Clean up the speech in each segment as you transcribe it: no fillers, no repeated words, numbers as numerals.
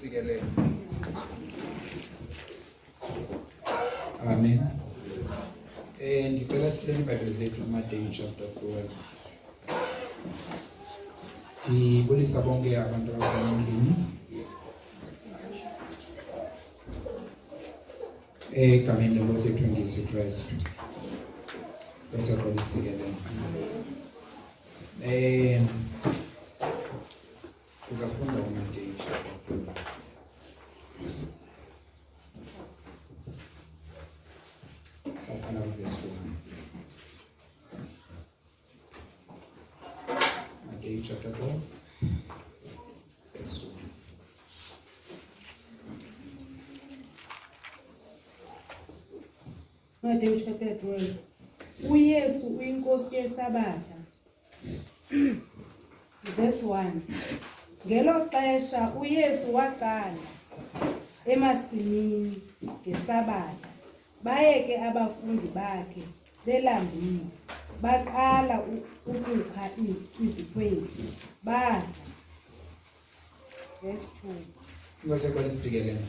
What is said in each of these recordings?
lisikelela. Amen. Ndicela sihlele iBhayibhile zethu Matthew chapter 12. Ndibulisa bonke abantu abasendlini. Egameni lenkosi yethu uJesu Kristu. Bese kwalisikelele. Sizafunda uMatthew chapter 12. Sakana verse 1. Matthew chapter 12, verse 1. Matthew chapter 12. uYesu uyinkosi yeSabatha. Verse 1. Ngelo xesha uYesu waqala emasimini ngeSabatha. Bayeke abafundi bakhe belambile. Baqala ukukha izikhwebu. Badla. Verse 2. Ngose kwalisikelele.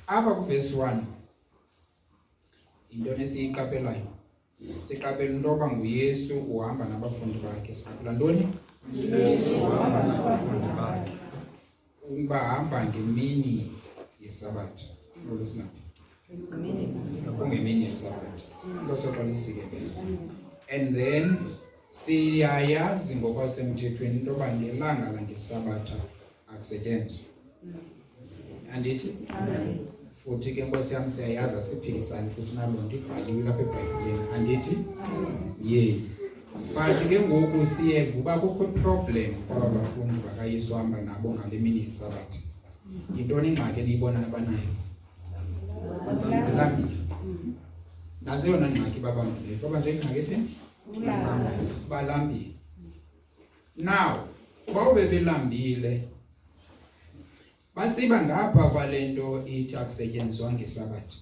Apha ku verse 1 into esiyiqaphelayo. Siqaphela into yoba nguYesu uhamba nabafundi bakhe. Siqaphela ntoni? Yesu uhamba nabafundi bakhe. Bahamba ngemini yeSabatha. NgoLwesinapi. Kungemini yeSabatha. Ngose kwalisikelele. And then siyayazi ngokwasemthethweni into yoba ngelanga langeSabatha akusetyenzwa. Andithi? Amen. Futhi ke Nkosi yami siyayazi asiphikisani futhi naloo nto ibhaliwe lapha eBhayibhileni. Andithi? Yes. But ke ngoku siyeva uba kukho problem kwaba bafundi bakaYesu hamba nabo ngale mini yeSabatha. Yintoni ingxaki eniyibonayo abanayo? Balambile. Nantsi yona ngxaki babambileyo. Baba nje ingxaki ethini? Balambile. Now, kwaba belambile batsiba ngapha kwale nto ithi akusetyenziswa ngeSabatha.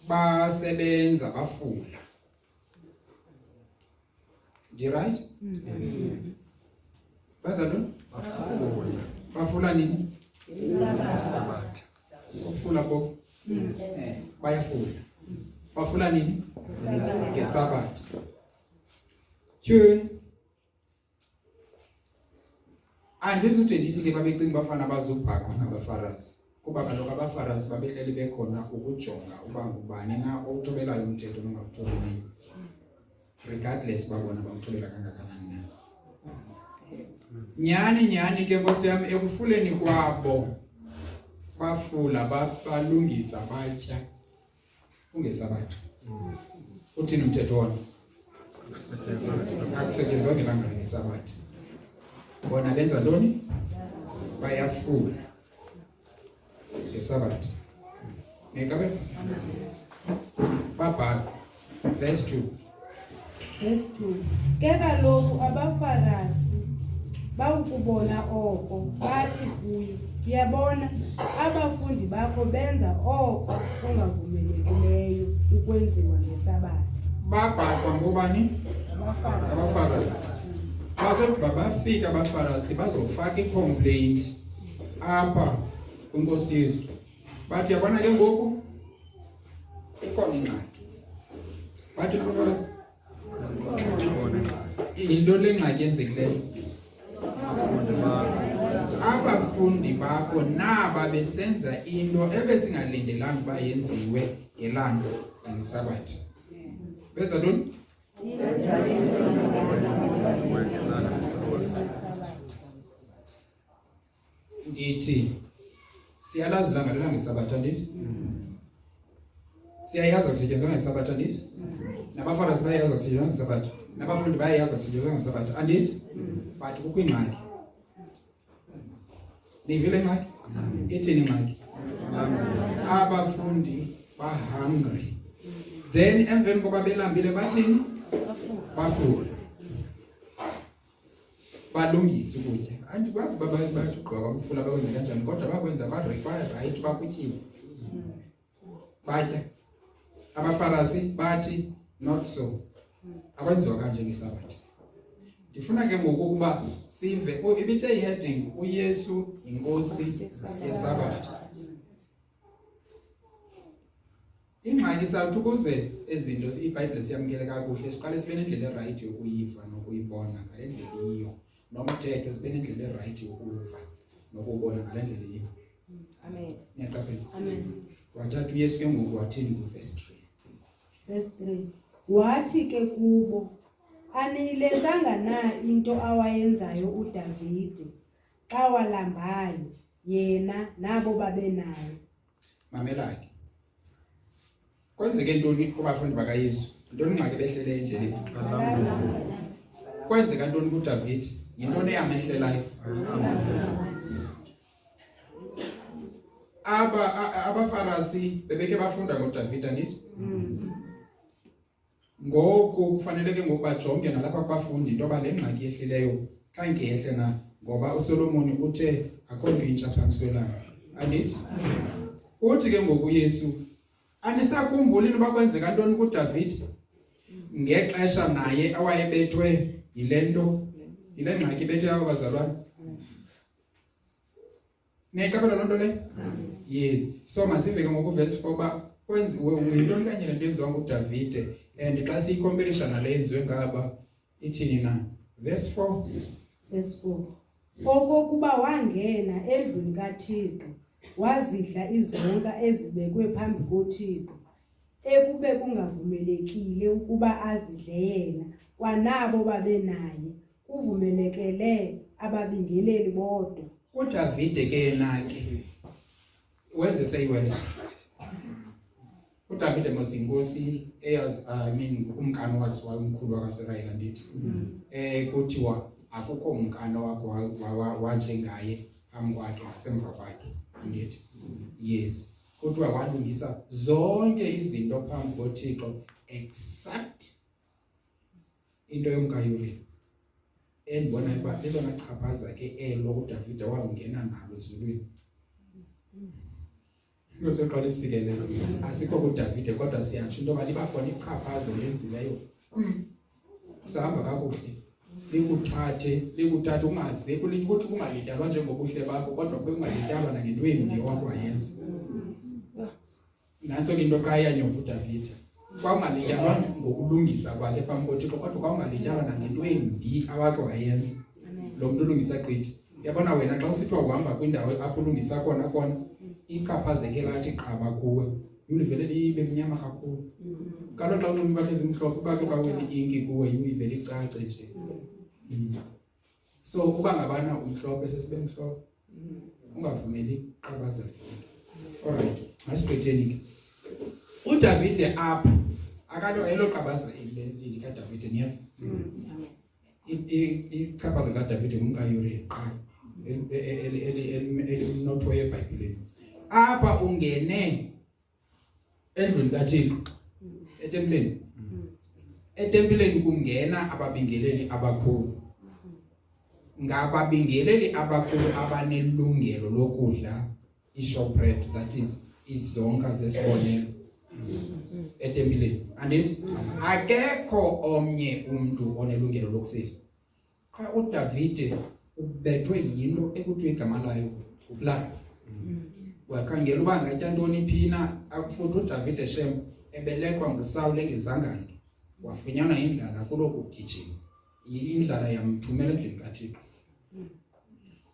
Basebenza bafula. Ndi right? Yes. Baza ntoni? Bafula. Bafula nini? Sabatha. Bafula phofu? Bayafula. Bafula nini? NgeSabatha. Tune. Andizuthi ndithi ke babecinga bafana bazobhaqwa ngabaFarisi. Kuba kaloku abaFarisi babehleli bekhona ukujonga uba ngubani na othobelayo umthetho nongakuthobeliyo. Regardless babona bamthobela kangakanani na. Nyani ke Nkosi yami ekufuleni kwabo bafula balungisa batya kungeSabatha. Uthini umthetho wona? Akusetyenzwa ngelanga leSabatha. Bona benza ntoni? Bayafula ngeSabatha. Ngekabe? Babhaqwa. Verse 2. Verse 2. Ke kaloku abaFarisi bawukubona oko bathi kuye, uyabona abafundi bakho benza oko kungavumelekileyo ukwenziwa ngeSabatha. Babhaqwa ngobani? abaFarisi. abaFarisi. Bazothi babafika abaFarisi bazofaka icomplaint apha kwinkosi Yesu. Bathi yabona ke ngoku ikhona ingxaki. Bathi abaFarisi into lengxaki yenzekileyo. Abafundi bakho naba besenza into ebesingalindelanga uba yenziwe ngelanga leSabatha. Benza ntoni? Ndithi siyalazi ilanga leSabatha ndithi? Siyayazi kusetyenziswa ngeSabatha ndithi? NabaFarisi bayayazi kusetyenziswa ngeSabatha. Nabafundi bayayazi kusetyenziswa ngeSabatha. Andithi? But kukho ingxaki. Nivile ingxaki? Ithini ingxaki? Abafundi bahungry. Then emveni koba belambile bathini? Bafula. Balungisa ukutya. Andikwazi baba bathi ugqoka ukufula bakwenza kanjani kodwa bakwenza ba require right bakutyiwe. Batya. AbaFarisi bathi not so. Akwenziwa kanje ngeSabatha. Ndifuna ke ngoku ukuba sive ibithe iheading uYesu inkosi yeSabatha. Ingxaki sathu ukuze ezinto iBhayibhile siyamkele kakuhle siqale sibe nendlela eright yokuyiva nokuyibona ngale ndlela iyo. Nomthetho sibe nendlela eright yokuva nokubona ngale ndlela iyo. Amen. Niyaqaphela? Amen. Wathatha uYesu ke ngoku wathini kuverse 3. Verse 3. Wathi ke kubo, aniyilezanga na into awayenzayo uDavide xa walambayo yena nabo babenayo? Mamela ke. Kwenzeke ntoni kubafundi bakaYesu? Ntoni ingxaki behlele endleleni? Kwenzeka ntoni kuDavide? Yintoni eyamehlelayo? Abafarisi bebeke bafunda ngoDavide andithi? Ngoku kufanele ke ngoku bajonge nalapha kubafundi into yoba le ngxaki yehlileyo khange yehle na, ngoba uSolomoni uthe akho nto intsha phantsi kwelanga andithi? Uthi ke ngoku uYesu, anisakhumbuli uba kwenzeka ntoni kuDavide ngexesha naye awayebethwe yile ngxaki bethe aba bazalwane? Niyayikabela loo nto le? Yes. So masive ke ngoku verse 4 uba yintoni kanye le nto yenziwa nguDavide, and xa siyikomperisha nale yenziwe ngaba ithini na? Verse 4. Verse 4. Okokuba wangena endlwini kaThixo wazidla izonka ezibekwe phambi koThixo, ekube kungavumelekile ukuba azidle yena kwanabo babenaye, kuvumelekele ababingeleli bodwa. uDavide ke yena ke wenze seyiwenza. uDavide mos inkosi eyazi umkani umkhulu wakaSirayeli andithi? Kuthiwa akukho umkani wanjengaye phambi kwakhe nasemva kwakhe andithi? Yes. Kuthiwa walungisa zonke izinto phambi koThixo except into yomkaYuriya. Endibona uba lelona chaphaza ke elo uDavide wangena nalo ezulwini. Ngizoqala isikelelo. Asikho kuDavide kodwa siyatsho into yoba liba khona ichaphazo lenzileyo. Usahamba kakuhle. Likuthathe ungaze ukuthi kungalityalwa njengobuhle bakho kodwa kube kungalityalwa nangento embi wakwayenza. Nantso ke into xa yanyova uDavide. Kwangalityalwa ngokulungisa kwakhe phambi koThixo kodwa kwangalityalwa nangento embi awakhe wayenza. Lo muntu ulungisa gqithi. Uyabona wena xa usithiwa uhamba kwindawo apho ulungisa khona ichaphazeke lathi qaba kuwe, ulivele libe mnyama kakhulu. Kaloku xa unomuntu bakhe ezimhlophe bake bawele inki kuwe uyivele icace nje. So uba ngabana umhlophe sesibe mhlophe, ungavumeli qabazela. Alright, masibhetheni ke. uDavide apha akalo elo qabaza eli kaDavide niya. Ichaphaza kaDavide ngumkaYuriya qha elinotho yeBhayibhile. Apha ungene endlwini kaThixo etempileni. Etempileni kungena ababingeleli abakhulu. Ngababingeleli abakhulu abanelungelo lokudla ishowbread, that is izonka zesibonelo etempileni. Andithi? Akekho omnye umuntu onelungelo lokusidla. Xa uDavide ubethwe yinto ekuthiwa igama layo ukulala. Wakhangela uba ngatya ntoni phina, akufuthi uDavide shem ebelekwa nguSawule engezanga nto. Wafunyanwa indlala kulo kugijima. Indlala yamthumela endlini kaThixo.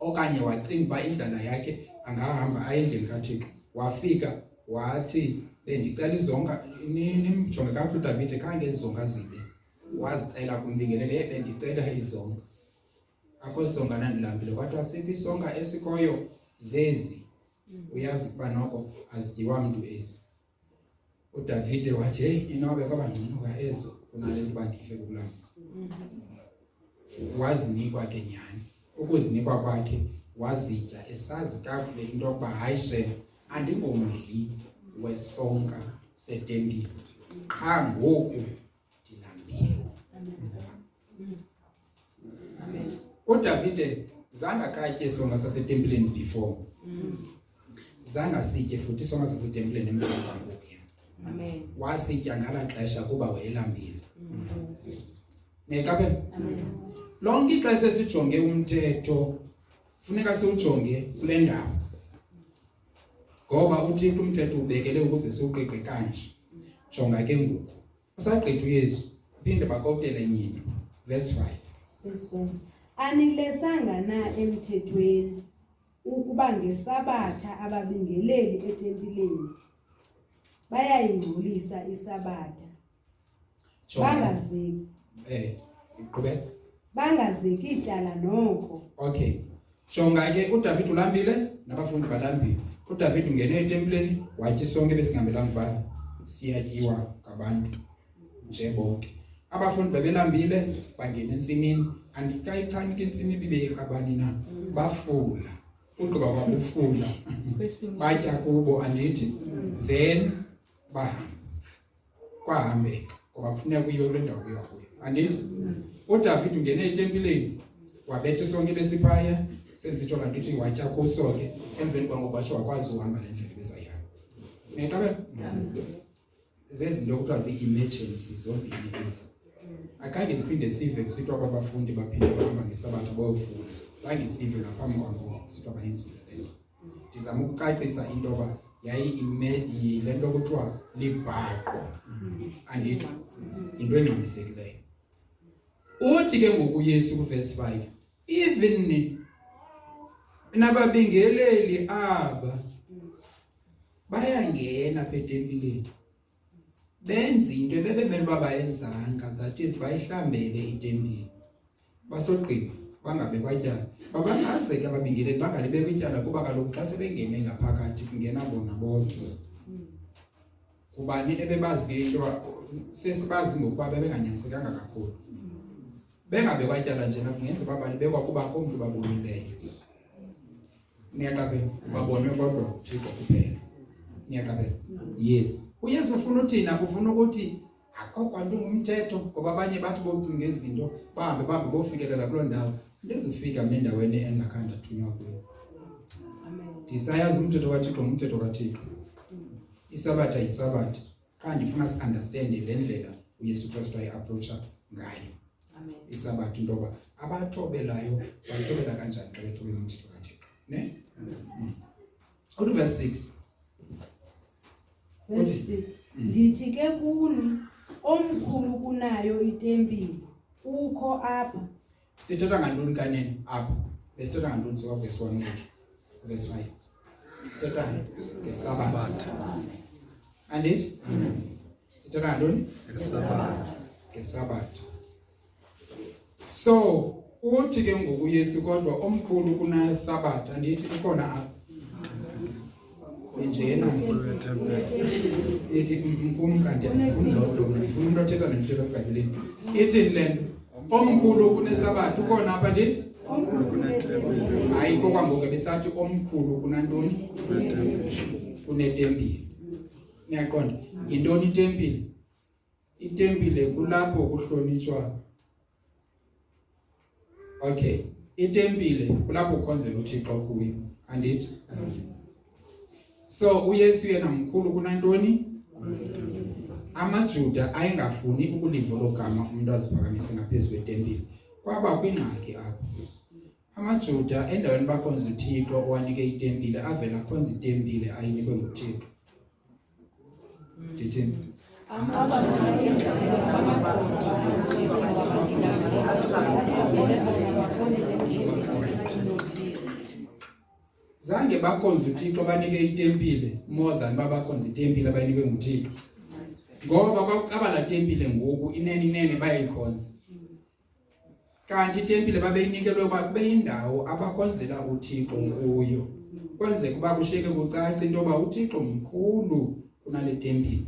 Okanye wacinga uba indlala yakhe angahamba aye endlini kaThixo. Wafika wathi bendicela izonka, nimjonge kakuhle uDavide khange izonka zibe. Wazicela kumbingelele bendicela izonka. Akho isonka nandilambile kwathi asikho isonka esikoyo zezi. Uyazi kuba noko azityiwa mntu ezi. uDavide wathi hey inobe kwaba ngcono ka ezo kunale nto bandife kulamba. Wazinikwa ke nyani. Ukuzinikwa kwakhe wazitya esazi kakuhle into yokuba hayi shem andingomdli wesonka setempile qha ngoku ndilambile. uDavide zanga katye isonka sasetempileni before. Zanga sitye futhi isonka sasetempileni emva kwakhe. Amen. wasitya ngala xesha kuba wayelambile. Nekabe lonke ixesha sijonge umthetho funeka siwujonge kule ndawo. Ngoba uThixo umthetho ubekele ukuze siwuqiqe kanje. Jonga ke ngoku. Usagqitha uYesu phinde bakokutela enye into. Verse 5. Verse 5. Anilesanga na emthethweni ukuba ngesabatha ababingeleli etempileni bayayingcolisa isabatha. Bangazeki. Iqhubeka. Bangazeki ityala noko. Okay. Jonga ke uDavid ulambile nabafundi balambile. uDavid ungene etempileni wathi sonke besingambelanga ba siyatyiwa ngabantu nje bonke. Abafundi babelambile bangena entsimini andikayichani ke intsimi bibe ekabani na bafula. Ugqiba kwabufula batya kubo andithi then kwahambeka ngoba kufuneka kuyiwe kule ndawo kuyiwa kuyo. Andithi uDavid ungene etempileni wabetha sonke besiphaya senzitsho kanti uthi watya kuso ke emveni kwangoba batsho wakwazi uhamba le ndlela besayihamba. Nekabe zezinto kuthiwa zii-emergencies zombini ezi. Akhange siphinde sive kusithiwa kwabafundi baphinde bahamba ngesabatha bayofunda. Zange sive ngaphambi kwangoku kusithiwa bayenzile le. Ndizama ukucacisa into yoba yile nto kuthiwa libhaqo. Andithi into engxamisekileyo. Uthi ke ngoku uYesu kuverse 5 even nababingeleli aba bayangena apha etempileni benza into ebebemele uba bayenzanga, that is bayihlambele itempile basogqiba bangabe kwatyala. Babangaze ke ababingeleli bangalibeka ityala kuba kaloku xa sebengene ngaphakathi kungena bona bodwa. Kubani ebebazi ke into sesibazi ngokuba bebenganyanyisekanga kakhulu. Bengabe kwatyala njena kungenza uba balibekwa kuba komntu babonileyo. Niyaqaphela babone kodwa uThixo kuphela. Niyaqaphela? Yes. uYesu ufuna uthina ufuna ukuthi akho kwanto ngumthetho ngoba abanye bathi bocinga izinto bahambe bofikelela kuloo ndawo. Andizufika mle ndaweni engakhange athunywa kuyo. Amen. Ndisayazi umthetho kaThixo ngumthetho kaThixo. Isabatha yisabatha. Kanti ndifuna si-understande le ndlela uYesu Kristu ayi-approacha ngayo. Amen. Isabatha into yoba abathobelayo bathobela kanjani xa bethobela umthetho kaThixo. Ne? Go to verse 6. Verse 6. Ndithi ke kuni omkhulu kunayo itempile ukho apha. Sithetha ngantoni kanene apha? Besithetha ngantoni soka verse 1 ukuthi verse 5. Sithetha ngesabatha. Andithi? Sithetha ngantoni? Ngesabatha. So uthi ke ngoku uYesu kodwa omkhulu kunayo sabatha andithi ukhona apha. Njena ithi umkanti undlodlo ngifuna umuntu othetha nomthetho eBhayibhelini. Ithi le omkhulu kunesabatha ukhona apha ndithi omkhulu kunetempile. Hayi kokwangoku besathi omkhulu kunantoni kunetempile. Niyaqonda yintoni itempile? Itempile kulapho kuhlonitshwa. Okay, itempile kulapho kukhonzela uThixo kuyo. Andithi? So uYesu yena mkhulu kunantoni? AmaJuda ayengafuni ukuliva lo gama umuntu aziphakamise ngaphezulu kwetempile. Kwaba kwingxaki apho. AmaJuda endaweni bakhonza uThixo owanike itempile avela khonza itempile ayinikwe nguThixo. Ndithini? Zange bakhonza uThixo banike itempile more than babakhonza itempile abayinikwe nguThixo. Ngoba kwakucaba la tempile ngoku inene bayikhonza. Kanti itempile babeyinikelwe ukuba kube yindawo abakhonzela uThixo kuyo. Kwenzeka ukuba kushiyeke kucace into yoba uThixo mkhulu kunale tempile.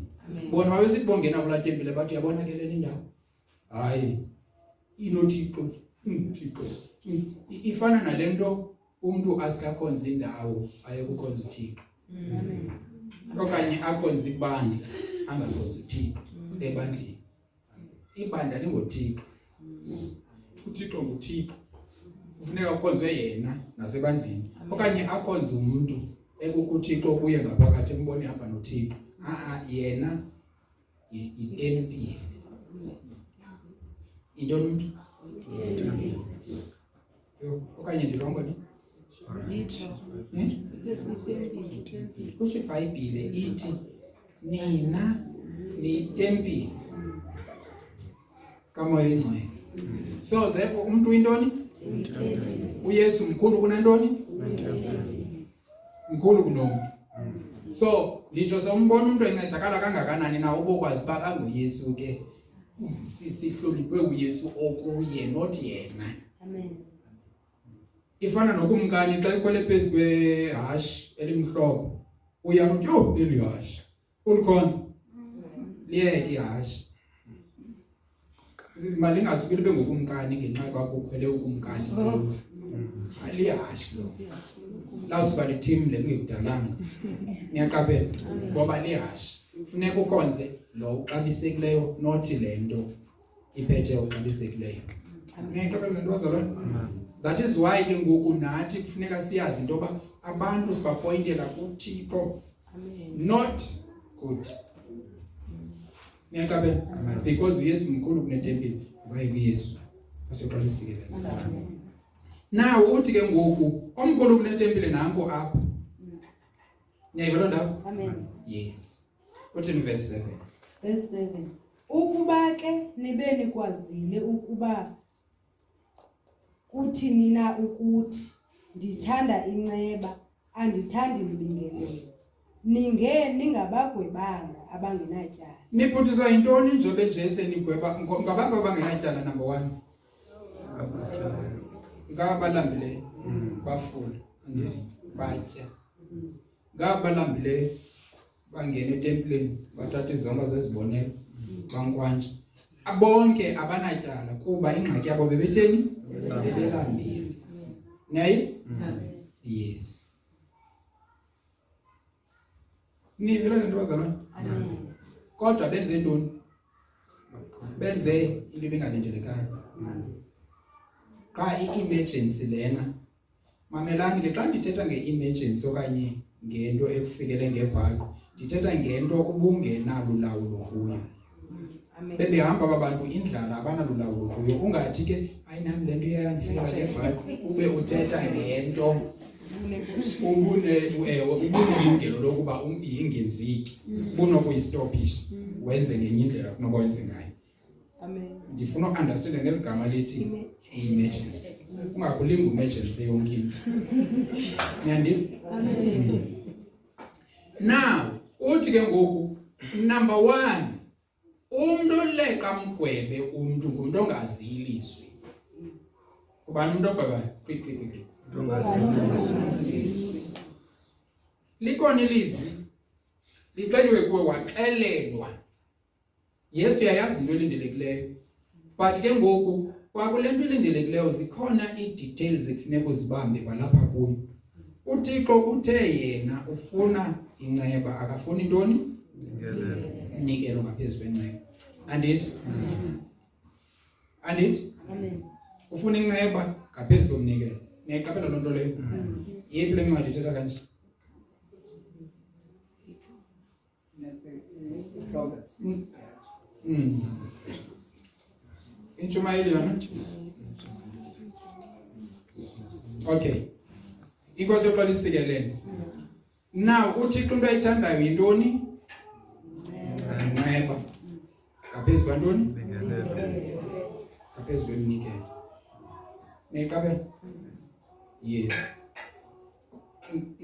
Bona babesithi bongena kula tempile bathi uyabona ke le ndawo. Hayi inoThixo, uThixo. Ifana nalento umuntu asikakhonza indawo ayekukhonza uThixo. Amen. Okanye akhonza ibandla angakhonza uThixo ebandleni. Ibandla lingoThixo. uThixo nguThixo. Kufuneka ukhonzwe yena nasebandleni. Okanye akhonza umuntu ekukuThixo kuye ngaphakathi embone apha noThixo. Yena itempile. Into umuntu okanye ndirongo ni kusho iBhayibhile ithi nina nitempile kaMoya Oyingcwele. So therefore umuntu uyintoni? uYesu mkhulu kunantoni? Mkhulu kunomuntu. So nditsho sombona umuntu encedakala kangakanani na ubokwazi uba kanguYesu ke sihloniphe uYesu okuye not yena. Amen. Ifana nokumkani xa ikhwele phezu kwehashi elimhlophe uyana uthi yho eli hashi ulikhonza liyeke ihashi imali ingasuki libe ngokumkani ngenxa yoba kukhwele ukumkani alihashi lo lawusuka lithimle kungekudalanga niyaqaphela ngoba lihashi funeka ukhonze lo uxabisekileyo nothi le nto iphethe uxabisekileyo. Niyaqaphela le nto bazalwane? That is why ke ngoku nathi kufuneka siyazi into yoba abantu sibapointela kuThixo, not kuthi. Niyaqaphela? Because uYesu mkhulu kunetempile, bayi kuYesu asoqala isikelela. Now uthi ke ngoku omkhulu kunetempile nanko apha. Niyayibona loo ndawo? Amen. Yes. Uthi in verse 7. Verse 7. Ukuba ke nibe nikwazile ukuba kuthi nina ukuthi ndithanda inceba andithandi mbingelelo ningabagwebanga abangenatyala. Niphuthiswa yintoni njobe nje senigweba ngabantu abangenatyala number 1? Ngabalambileyo bafuna andithi batya. Ngabalambileyo bangena etempileni bathatha izonto zezibonelo bankwanje. Bonke abanatyala kuba ingxaki yabo bebetheni bebelambile. Nayi? Yes. Nivile le nto bazalwane? Amen. Kodwa benze ntoni? Benze into ebingalindelekanga. Xa i-emergency lena, mamelani ke xa ndithetha nge-emergency okanye ngento ekufikele ngebhaqo, ndithetha ngento ubungenalo ulawulo kuyo. Bebehamba abantu indlala abanalulawulo kuyo. Ungathi ke ayinami le nto iyandifikela ngebhaqo ube uthetha ngento ubunelungelo lokuba ingenziki bunokuyistopisha wenze ngenye indlela kunoba wenze ngayo. Amen. Ndifuna uunderstand ngeli gama lithi emergency. Ungakulinga emergency yonke into. Niyandiva? Amen. Now uthi ke ngoku number 1 umuntu oleqa mgwebe umuntu ngumuntu ongaziyo ilizwi. Kubani umuntu ogweba? Quick. Likhona ilizwi lixeliwe kuwe waxelelwa. Yesu yayazi into elindelekileyo. But ke ngoku kwakule nto elindelekileyo zikhona ii-details ekufuneka uzibambe kwalapha kuyo. uThixo uthe yena ufuna inceba akafuni intoni? Umnikelo ngaphezu kwenceba. Andithi? Andithi? Amen. Ufuna inceba ngaphezu komnikelo. Niyaqaphela loo nto leyo? Yephi le ncwadi ithetha kanje? Intshumayelo yona? Okay. Inkosi yokuqala isikelele. Now uThixo into ayithandayo yintoni? Inceba. Ngaphezu kwantoni? Ngaphezu kweminikelo. Niyaqaphela? Yes.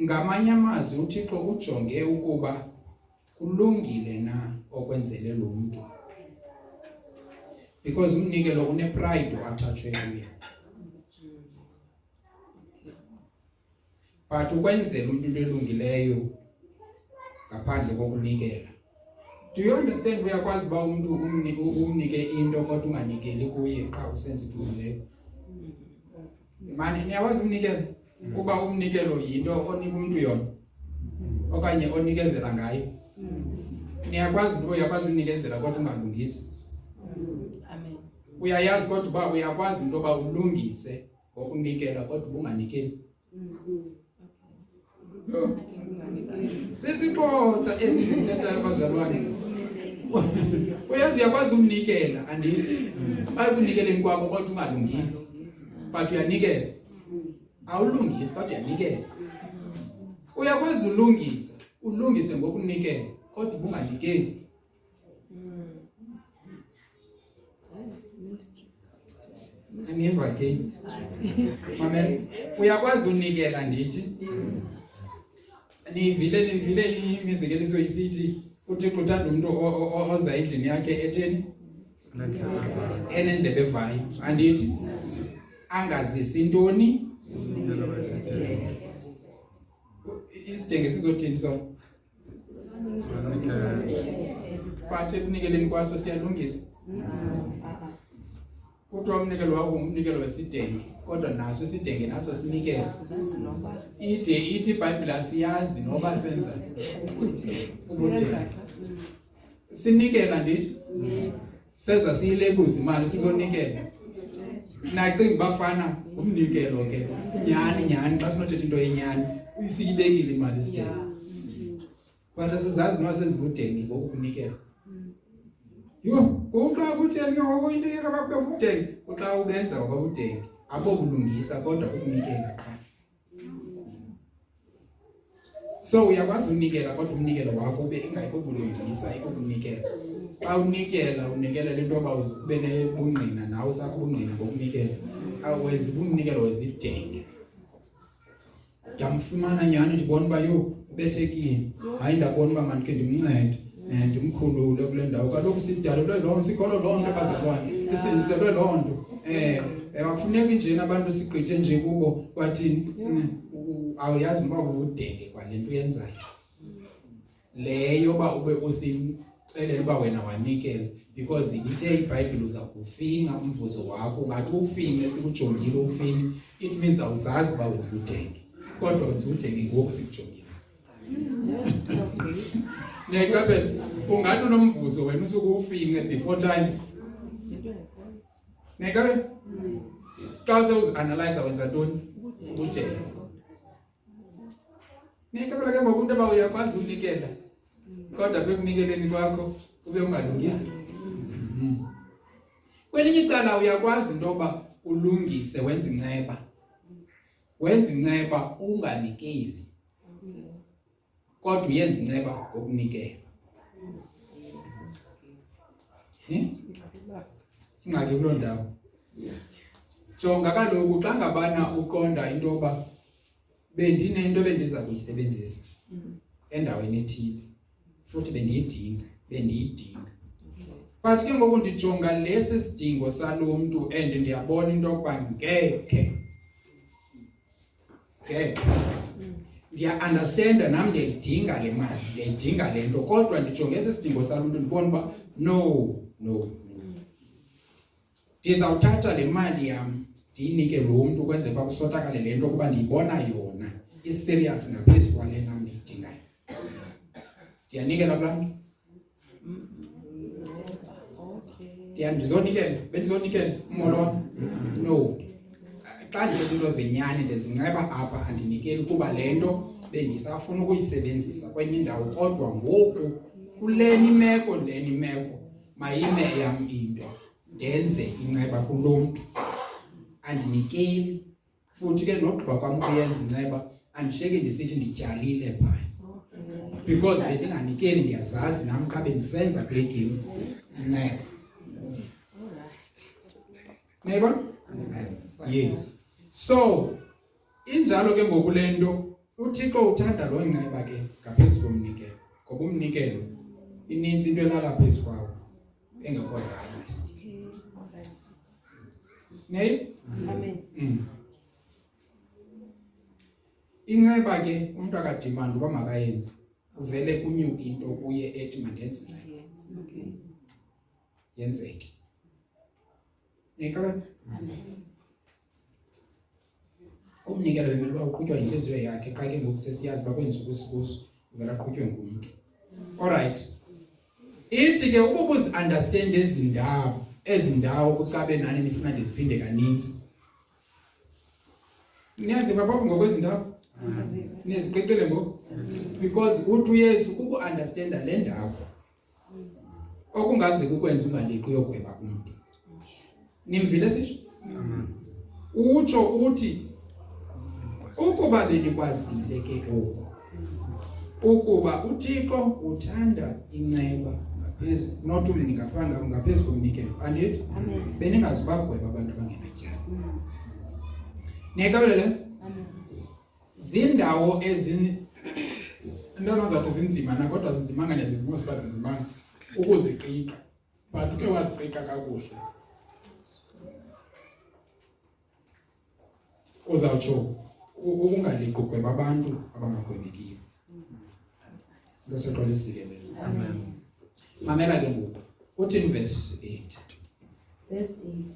Ngamanye amazwi uThixo ujonge ukuba kulungile na okwenzele lo muntu. Because umnikelo une-pride attachwe kuye. But ukwenzela umuntu into elungileyo ngaphandle kokunikela. Do you understand? Uyakwazi uba umuntu umnike into kodwa unganikeli kuye xa usenza iphululeyo. Mani niyawazi umnikelo? Kuba umnikelo yinto onika umuntu yona okanye onikezela ngayo. Niyakwazi unikezela kodwa ungalungisi. Amen. Uyayazi kodwa uba uyakwazi into yoba ulungise ngokunikela kodwa unganikeli. Sisixhosa esithethayo bazalwane. Uyazi yakwazi umnikela andithi ayikunikeleni kwakho kodwa ungalungisi but uyanikela awulungisi kodwa uyanikela uyakwazi ulungise ngokunikela kodwa unganikeli Aniva ke amen uyakwazi unikela ndithi nivile imizekeliso isithi uThixo uthanda umuntu oza endlini yakhe etheni enendlebe evayo andithi angazisi intoni isidenge sizothini so but ekunikeleni kwaso siyalungisa kuthiwa umnikelo wakho umnikelo wesidenge kodwa naso isidenge naso sinikela ithi iBhayibheli asiyazi noba senza ubudenge sinikela ndithi seza siyilekuza imali sizonikela nacinga bafana umnikelo ke nyani xa sinothetha into yenyani siyibekile imali sidenge kodwa sizazi noba senza ubudenge ngokunikela Yo, kodwa kutheni ngoko into yekabakho ubudenge, xa ubenza ngokubudenge, abobulungisa kodwa ukunikela qha. So uyakwazi unikela kodwa umnikelo wakho ube ingayikho bulungisa ikunikela. Xa unikela lento oba ube nebungqina nawe usakho ubungqina ngokunikela. Awenzi umnikelo wezidenge. Ndamfumana nyani ndibona uba yo ubethekile. Hayi ndabona uba mandike ndimncede. Ndimkhulule kule ndawo kaloku sidalelwe lonke sikolo lonke bazalwane sisindiselwe lonto akufuneki nje abantu sigqithe nje kubo kwathini awuyazi ngoba ubudenge kwalento uyenzayo leyo ba ube usixelela uba wena wanikela because ithe iBhayibheli uza kufinca umvuzo wakho ngathi ufince sikujongile ufince it means awuzazi uba wenza ubudenge kodwa wenza ubudenge ngoku sikujongile Nekabe ungathi unomvuzo wena usuku ufince before time. Nekabe xa sewuzianalyze wenza ntoni? Ubudenge. Nekabe ke ngoku into ba uyakwazi unikela. Kodwa bekunikeleni kwakho ube ungalungisi. Kwelinye icala uyakwazi into ba ulungise wenza inceba. Wenza inceba unganikeli. Kodwa uyenza inceba ngokunikela. Ingake kuloo ndawo. Jonga kaloku xa ngabana uqonda into yoba bendinento bendiza kuyisebenzisa endaweni ethile futhi bendiyidinga. But ke ngoku ndijonga lesi sidingo salo muntu and ndiyabona into yokuba ngeke ndiya-understanda nami ndiyayidinga le mali, ndiyayidinga le nto, kodwa ndijonge esi sidingo salo mntu ndibona uba no. Ndizawuthatha le mali yam ndiyinike lo mntu ukwenzela uba kusotakale le nto kuba ndiyibona yona iserious ngaphezu kwale nam ndiyidingayo. Ndiyanikela kulaa mntu? Bendizonikela umolo wam? No. Xa ndithetha into zenyani ndezinceba apha andinikeli kuba le nto bendisafuna ukuyisebenzisa kwenye indawo kodwa ngoku kuleni imeko mayime eyam into ndenze inceba kulo mntu andinikeli futhi ke nogqiba kwam ukuyenza inceba andishiyeki ndisithi ndityalile phaya because bendinganikeli ndiyazazi nam xa bendisenza kule game inceba. Neighbor? Yes. So injalo ke ngoku lento uThixo uthanda lo nceba ke ngaphezu komnikelo ngoba umnikelo inintsi into elala phezu kwawo engekho right. Nay? Amen. Inceba ke umuntu akadimanda uba makayenze uvele kunyuka into kuye ethi mandenze nayo. Okay. Yenzeke. Nekabe? Umnikelo wemali uba uqhutywa yinhliziyo yakhe xa ke ngoku sesiyazi uba kwenza ukusikuso uvela aqhutywe ngumntu. Alright. Ithi ke ukuba uzi-understand ezi ndawo kucabe nani nifuna ndiziphinde kaninzi. Niyaziva phofu ngokwezindawo? Niziqeqele ngoku? Because uthi uyesu kuku-understanda le ndawo. okungazi ukwenza ungaleqi uyogweba umuntu. Nimvile sisho? Amen. Utsho uthi ukuba benikwazile ke oku ukuba uThixo uthanda inceba ngaphezulu not umnika phanga ngaphezulu komnikelo andithi beningazibagweba abantu abangenatyala. Nekabelele zindawo ndona zathi zinzima na kodwa zinzimanga nezimosba zinzimanga ukuziqika but ke waziqika kakuhle uzawutsho ukungaliqugweba abantu abangagwebekiyo. Ndoseqolisile le. Amen. Mamela ke ngoku uthi in verse 8. Verse 8.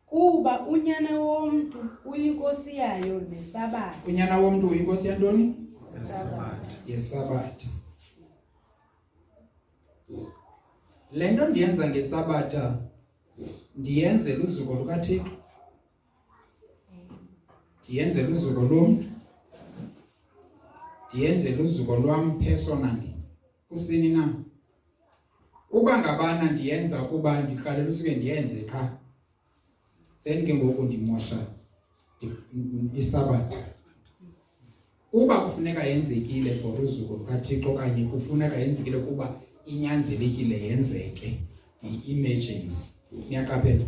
Kuba unyana womntu uyinkosi yayo nesabatha. Unyana womntu uyinkosi yantoni? Sabatha. Yesabatha. Lento ndiyenza ngesabatha ndiyenze luzuko lukaThixo. Ndiyenze luzuko lomntu. Ndiyenze luzuko lwam personally. Kusini na? Uba ngabana ndiyenza kuba ndiqale lusuke ndiyenze qha. Then ke ngoku ndimosha isabatha. Uba kufuneka yenzekile for uzuko lukaThixo kanye kufuneka yenzekile kuba inyanzelekile yenzeke i-emergency. Niyaqaphela?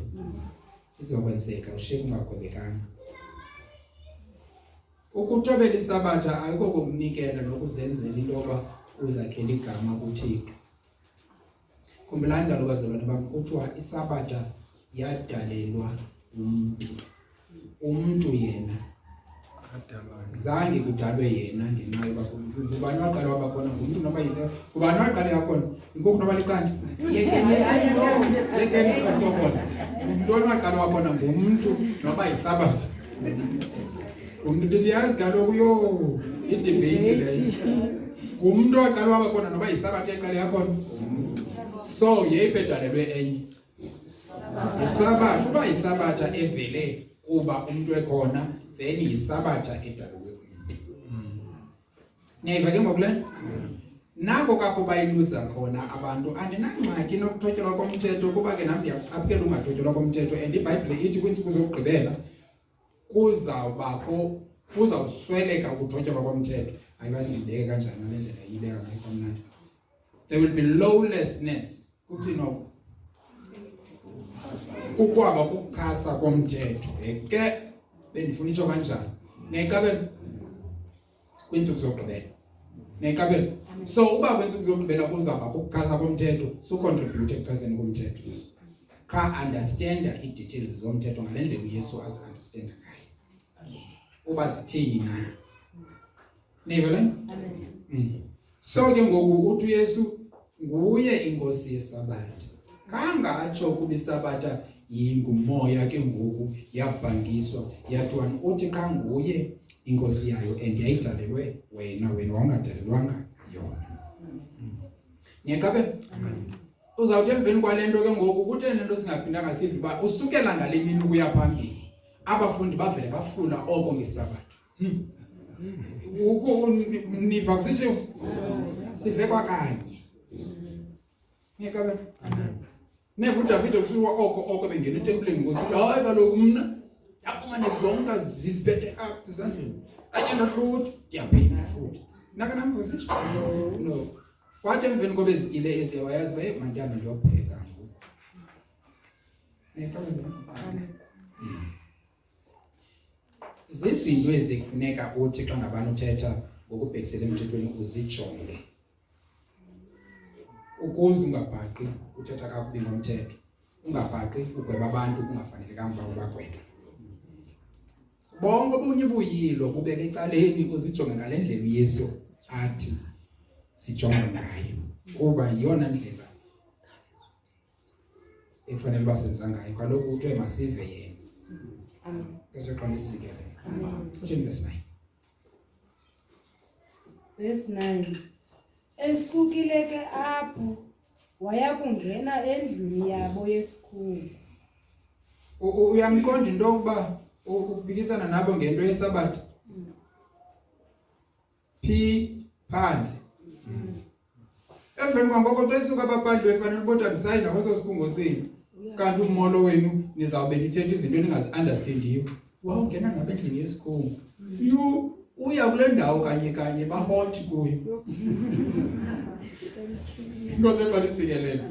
Izokwenzeka ushiyeke ungagwebekanga. Ukuthobela isabatha ayikho kumnikela nokuzenzela into yoba uzakhela igama kuThixo. Khumbulani kaloku bazalwane bam kuthiwa isabatha yadalelwa umuntu. Umuntu yena zange kudalwe yena ngenxa yoba ngubani waqala wabakhona ngumuntu noba yise ngubani waqala yakhona inkukhu noba liqanda yekeni sosokola umntwana waqala wakhona ngumuntu noba yisabatha. Umuntu ndithi yazi kaloku yo idebate leyo ngumuntu waqala wabakhona noba yisabatha eqala yakhona. So yeyibedalelwe enye isabatha uba yisabatha evele kuba umuntu ekhona then yisabatha edalelwe umuntu. Neva ke ngokule nako kapho bayiluza khona abantu andinangxaki nokuthotyelwa komthetho kuba ke nami ndiyacaphukela ungathotyelwa komthetho and iBhayibhile ithi kwiintsuku zokugqibela kuzawusweleka ukuthotyelwa komthetho. Ayibandibeke kanjani ngale ndlela yibeka ngayo komnandi. There will be lawlessness. Kuthina ukwaba ukuchasa komthetho ke bendifuna itsho kanjani nekabela kwinsuku zokugqibela nekabela. So uba kwinsuku zokugqibela kuzaba ukuchasa komthetho so contribute ekuchaseni komthetho qha understand i-details zomthetho ngale ndlela uYesu as understand ngayo uba zithini nayo. Nivele? Amen. So ke ngoku uthi uYesu nguye inkosi yesabatha. Kangatsho kuba isabatha yingumoya ke ngoku yabhangiswa yathiwa uthi xa nguye inkosi yayo and yayidalelwe wena wangadalelwanga yona. Niyaqaphela? Uzawuthi emveni kwalento ke ngoku kutheni lento singaphindanga sivi ba usukela ngale mini ukuya phambili abafundi bavele bafuna oko ngesabatha. Niva kusitshiwo sive kwakanye. Niyaqaphela? Never uDavid ukusuka oko bengena etempileni ngokuthi hayi kaloku mna yaphuma nezonka ziziphethe apha esandleni ayenda futhi ndiyaphinda futhi naka nami kusitsho no kwathi emveni kobe zityile eziya wayazi baye mandihamba ndiyopheka ngoku. Zizinto ezikufuneka uthi xa ngabani uthetha ngokubhekisela emthethweni uzijonge ukuze ungabhaqi uthetha kakubi ngomthetho, ungabhaqi ugweba abantu kungafanelekanga uba ubagwebe. Bonke obunye buyilo kubeka ecaleni uzijonge ngale ndlela uYesu athi sijonge ngayo kuba yiyona ndlela ekufanele uba senza ngayo. Kaloku kuthiwe masive yena. Amen. Eseqala isisikele. Amen. Uthi verse 9. Verse 9. Esukile ke apho waya kungena endlini yabo yesikhulu. Uyamqonda into yokuba ukubikisana nabo ngento yesabatha phi phandle Emveni kwangoko besuka abaphandle befanele ukuthi andisayina kweso sikhungo senu. Kanti umolo wenu nizawube nithetha izinto ningazi-understandiyo. Wawungena ngapha endlini yesikhungo. Uya kule ndawo kanye bahot kuyo. Inkosi eqalisikelela.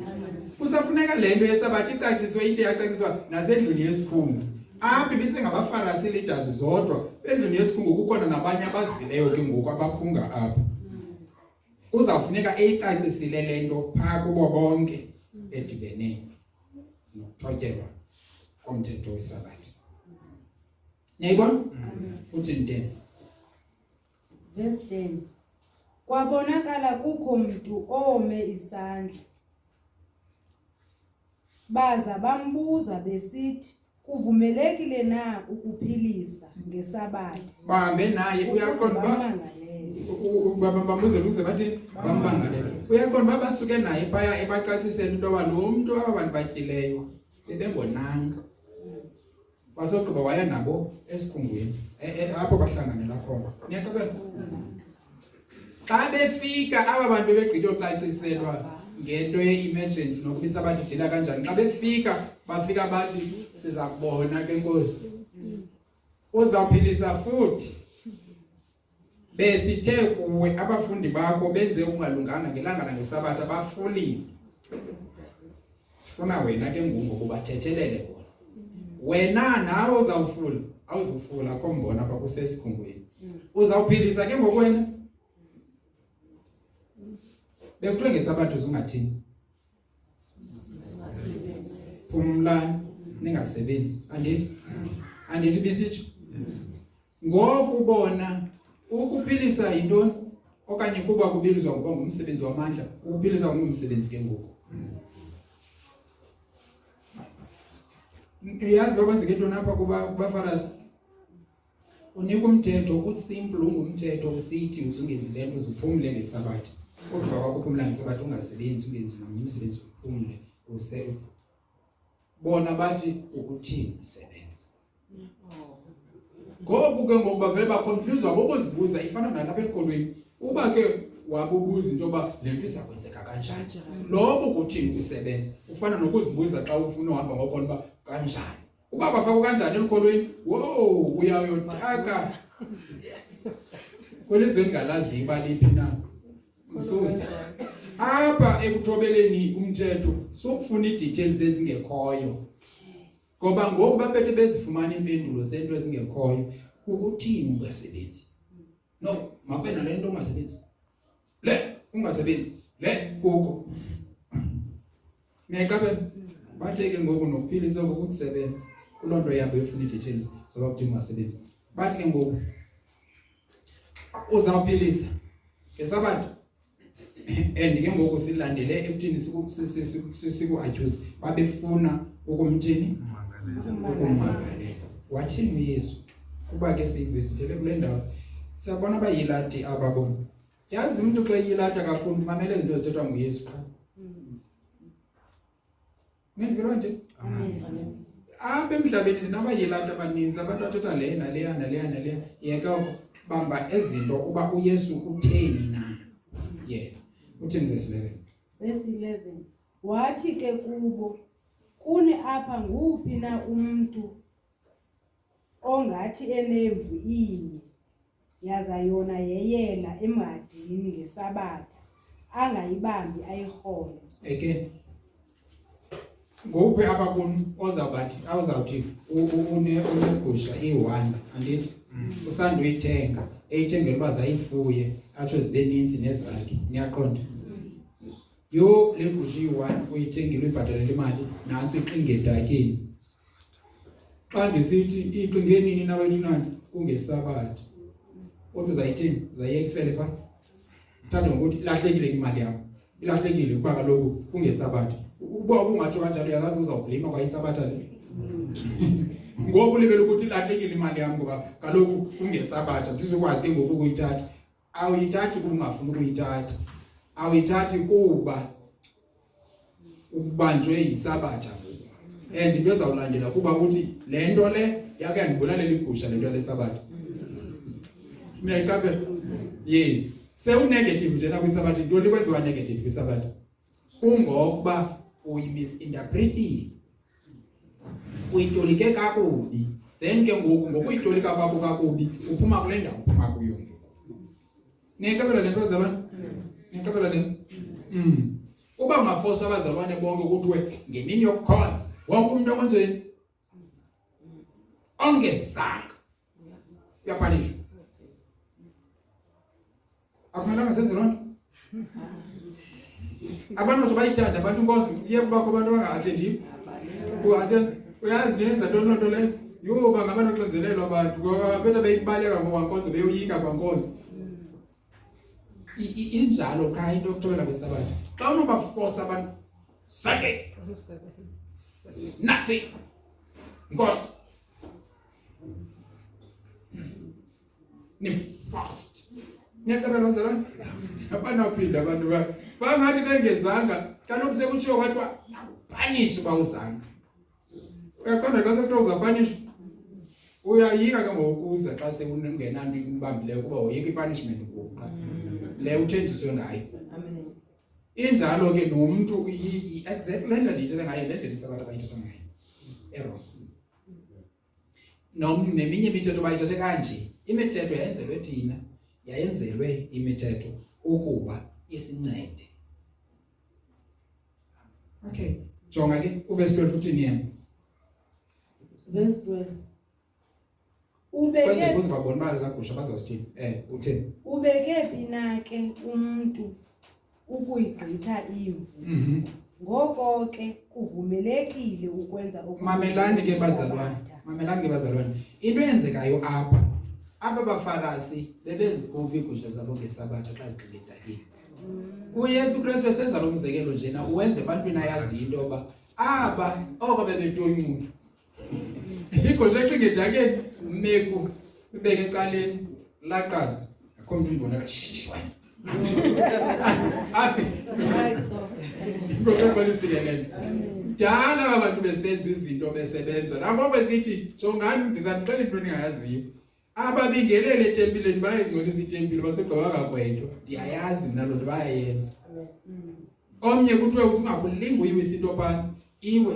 Kusafuneka lento yesabathi icaciswe ide yacaciswa nasendlini yesikhungo. Apha bisengabaFarisi leaders zodwa. Endlini yesikhungo kukhona nabanye abazileyo ke ngoku abaphunga apha. Uzawufuneka eyicacisile lento phaa kubo bonke edibene nokuthotyelwa komthetho wesabathi. Niyayibona? Uthi ntene. Verse 10. Kwabonakala kukho umuntu owome isandla. Baza bambuza besithi, kuvumelekile na ukuphilisa ngesabatha? Bahambe naye uyaqonda bambuze bathi bambangalela. Uyaqonda basuke naye phaya ebacacisela into yoba lo muntu abantu batyileyo bebengonanga. Basogqiba waya nabo esikhungweni apho bahlanganela khona. Niyaqabela? Xa befika aba bantu begqitha ucaciselwa ngento ye-emergency nokuba isabathi ijila kanjani. Xa befika bafika bathi siza kubona ke Nkosi. Uzawuphilisa futhi. Besithe kuwe abafundi bakho benze ungalunganga ngelanga langesabatha bafulile. Sifuna wena ke ngoku kubathethelele bona. Wena nawe uzawufula, awuzufula akho mbona apha kusesikhungweni. Uzawuphilisa ke ngoku wena. Bekuthiwe ngesabatha uzungathini. Phumlani ningasebenzi. Andithi bisitsho. Ngoku bona ukuphilisa yintoni okanye kuba kubilizwa ngoba ngumsebenzi wamandla, ukuphilisa ngumsebenzi ke ngoku. Uyazi bakwenza into napha kubaFarisi. Unika umthetho usimple ungumthetho usithi uzungenzi lento uzuphumle ngesabatha. Kodwa kwakuphumla ngesabatha ungasebenzi ungenzi nomnye umsebenzi uphumle use. Bona bathi ukuthini usebenza. Ngoku ke ngoku bavele baconfuse ngokuzibuza ifana nalapha esikolweni. Uba ke wabubuza into yoba le nto izakwenzeka kanjani. Lokho kuthini usebenza. Ufana nokuzibuza xa ufuna uhamba ngokona uba kanjani. Uba bafaka kanjani esikolweni? Wow, uyayotaka. Kwelizweni ngalazi ibaliphi na. Ususa. Apha ekuthobeleni umthetho sokufuna i-details ezingekhoyo. Ngoba ngoku baphethe bezifumana impendulo zento ezingekhoyo. Ukuthini ungasebenzi? No, mabena le nto ungasebenzi. Le ungasebenzi. Le kuko. Niyaqabela? Batheke ngoku nokuphilisa ngokusebenza. Kuloo nto yabo efuna i-details zoba kuthini ungasebenzi. Bathi ke ngoku uzawuphilisa ngesabatha. And ke ngoku silandele ekuthini siku-accuse. Babefuna ukumthini? Ukummangalela. Wathini uYesu? Kuba ke siyivesithele kule ndawo. Siyabona abayilati ababona. Yazi umuntu xa yilata kakhulu mamele izinto zithethwa nguYesu qha. Ngendlela nje? Amen. Apha emhlabeni sinabayilati abaninzi abantu bathetha le naleya. Yeka bamba ezinto uba uYesu utheni na. Yena. Uthini verse 11? Verse 11. Wathi ke kubo, kuni apha nguphi na umuntu ongathi enemvu inye yaza yona yeyela emadini ngesabatha angayibambi ayihole. Again. Ngophi abakuni awuzawuthi unegusha i1 andithi usanduyithenga eyithengela uba zayifuye atsho zibe ninzi nezakhe. Niyaqonda? Yo le gusha i1 uyithengile uyibhatalela imali nansi ixinge edakeni. Xa ndisithi ixinge nini nawethu nani kungesabatha. Kodwa uzayithini? Uzayiyeka ifele pha. Uthatha ngokuthi ilahlekile imali yakho. Ilahlekile kuba kaloku kungesabatha. Uba ungatsho kanjalo uyazazi uzawublame kwayisabatha le. Ngoku libele ukuthi ilahlekile imali yami ngoba kaloku kungesabatha. Sizokwazi ke ngoku ukuyithatha. Awuyithathi kuba ungafuni ukuyithatha. Awuyithathi kuba ubanjwe yisabatha ngoku. And into ezawulandela kuba ukuthi le nto le yakhe yandibulalela igusha le nto lesabatha. Niyayikapela? Yes. Sewu-negative njena kwisabatha, intoni kwenziwa negative kwisabatha? Kungokuba uyimisinterpretile. Uyitolike kakubi. Then ke ngoku ngokuyitolika kwakho kakubi, uphuma kule ndawo uphuma kuyo. Niyaqabela le nto bazalwane? Niyaqabela le? Uba ungafoswa abazalwane bonke kuthiwe ngemini yokukhonza, wonke umuntu okwenzweni ongezanga uyapanishwa. Akumelanga senze loo nto. Abantu bayithanda abantu inkonzo, kuye kubakho abantu abangathendi. Uyazi nenza loo nto leyo. Yho bangabantu oxinzelelwa abantu, ngoba beyibaleka ngokwankonzo beyoyika kwankonzo. Injalo kha into yokuthobela kwesabatha. Xa unobaforce abantu Sundays nothing nkonzo ni fast. Niyaqabela bazalwane? Abanawuphinda abantu bangathi bengezanga, kaloku sekutshiwo kwathiwa sakupanisha uba uzanga. Uyaqonda xa sekuthiwa uzapanishwa, uyayika ke ngokuza xa sekungenanto ikubambileyo kuba woyika ipunishment kuqala. Le uthenjiswe ngayo. Amen. Injalo ke nomuntu exactly le nto ndiyithetha ngayo, le nto isabatha bayithetha ngayo. Error. Neminye imithetho bayithethe kanje. Imithetho yayenzelwe thina, yayenzelwe imithetho ukuba isincede. Okay. Jonga ke uverse 12 futhi niyena. Verse 12. Kwenze kuze babone imali zagusha bazawusithini. Utheni? Ubeke phi na ke umuntu ukuyigqitha imvu. Ngoko ke kuvumelekile ukwenza okunye. Mamelani ke bazalwane. Into eyenzekayo apha, aba bafarisi bebezikhupha igusha zabo ngesabatha xa zigqibekile. uYesu Kristu esenza lo mzekelo njena uwenze ebantwini ayazi into yoba aba oko bebetoncula igosha eqingedakeni meku ibeke ecaleni laqazi akho umuntu umbona shishwana aphi ngokubalisikelela dala abantu besenza izinto besebenza lapho besithi jongani ndizamxela into ningayaziyo ababingelele etempileni bayingcolisa itempile basegqiba ngakwento ndiyayazi mina lo nto bayayenza omnye kuthiwe ungakulinga uyiwisa into phansi iwe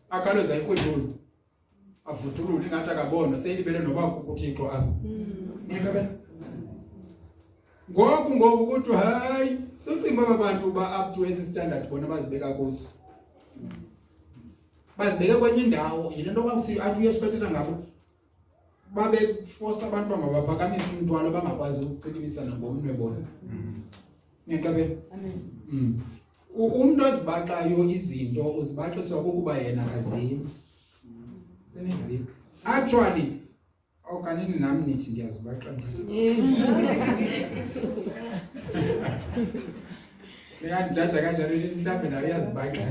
akhawuleza ikhwezulu avuthulule ingathi akabona seyilibele noba kuthixo apha niyakabela ngoku kuthi hayi socinga abantu ba up to esi standard bona bazibeka kuso bazibeke kwenye indawo yile nto kwakusiyo athi uYesu bethetha ngabo babe force abantu bangabaphakamisa umntwana bangakwazi ukucikibisa nangomnwe bona niyaqabela amen umuntu ozibaxayo izinto uzibaxiswa kukuba yena akazenzi senendabeni actually okanini nami nithi ndiyazibaxa ndiyajaja kanjalo mhlawumbe nawe uyazibaxa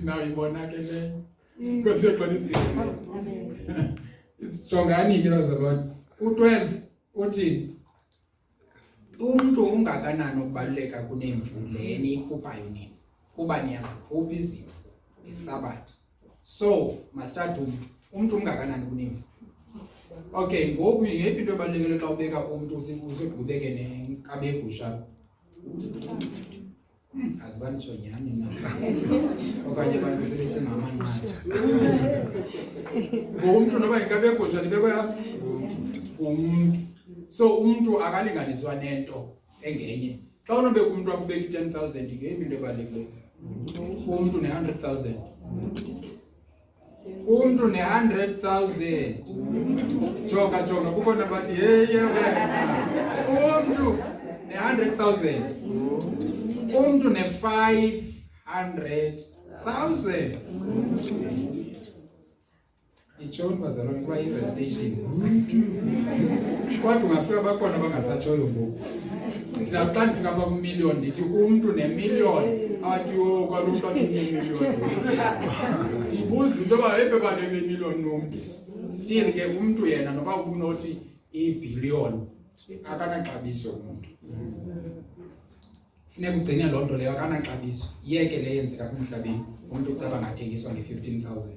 nawe ibona ke le Nkosi yaxolisiwe amen isijongani ke bazalwane u12 uthi umuntu ungakanani ukubaluleka kunemvu leni ikhuphayo nini kuba niyazikhupha izimvu ngesabatha so mastart umuntu ungakanani kunemvu okay ngoku yephi into ebalulekile xa ubeka umuntu usegqibeke nenkabegusha azibanitsho nyani na okanye abantu sebecinga amanqatha ngomuntu noba inkabegusha libekwe apha umuntu so umuntu akalinganiswa nento engenye xa unobeka umuntu akubeka 10,000 ngeyiphi into ebalulekileyo umuntu ne100,000 umuntu ne100,000 jonga kukhona bathi hey umuntu ne100,000 umuntu ne500,000 ichoni bazalwane kuba investation kwathi ungafika bakhona bangasatshoyo ngoku ndizawuqala ndifika apha ku1,000,000 ndithi umuntu ne1,000,000 athi yo kaloku ane1,000,000 ndibuza into yoba yephi bane1,000,000 nomntu still ke umntu yena noba ubunothi i-billion akanaxabiso umuntu funeka ugcine loo nto leyo akanaxabiso yeke le yenzeka kumhlabeni umuntu ucaba ngathengiswa nge15,000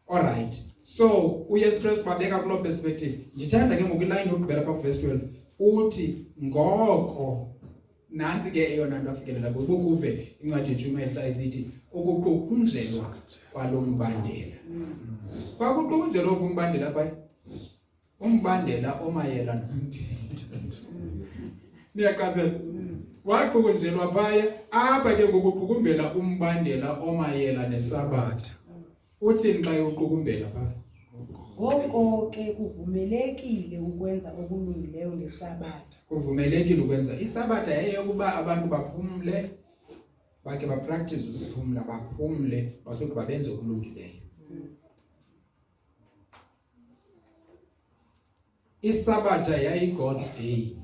Alright. So uYesu Kristu babeka kulo perspective. Ngithanda ke ngoku iline yokubhela pha verse 12. Uthi ngoko nansi ke eyona nto afikelela kubukuve incwadi yeNtshumayelo isithi ukuqukunjelwa kwalombandela. Kwakuqukunjelwa kumbandela pha. Umbandela omayela nomthetho. Niyaqaphela? Waqukunjelwa phaya apha ke ngokuqukumbela umbandela omayela nesabatha. Uthini xa uqukumbela pha? Ngoko ke kuvumelekile ukwenza okulungileyo ngesabatha. Kuvumelekile ukwenza isabatha yayokuba abantu baphumle bakhe bapractice ukuphumla baphumle basuke babenze okulungileyo. Isabatha yayi God's day.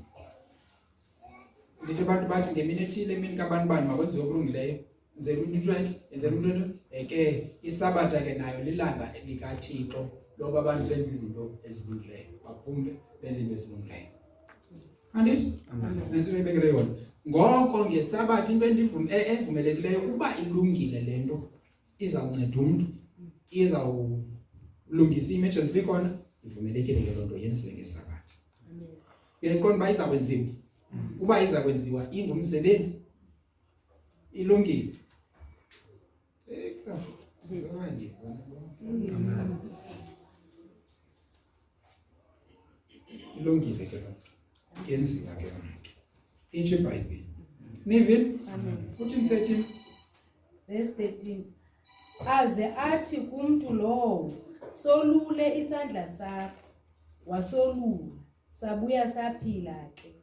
Ndithi abantu bathi ngemini ethile emini kabanibani makwenziwe okulungileyo. Enzela umuntu into enzela umuntu ke isabatha ke nayo lilanga likaThixo loba abantu benza izinto ezilungileyo baphumle benze izinto ezilungileyo. Andithi? Nesibekele yona. Ngoko ngesabatha into evumelekileyo kuba ilungile lento izawunceda umuntu izawulungisa emergency likhona ivumelekile ke lonto yenziwe ngesabatha. Uyayiqonda uba izakwenziwa. Uba izakwenziwa ingumsebenzi ilungile. Ilungile ke lonto. Yenziwa ke lonto. Itsho iBhayibhile. Nivile? Uthi 13 verse 13. Aze athi kumntu lowo solule isandla sakho wasolula sabuya saphila ke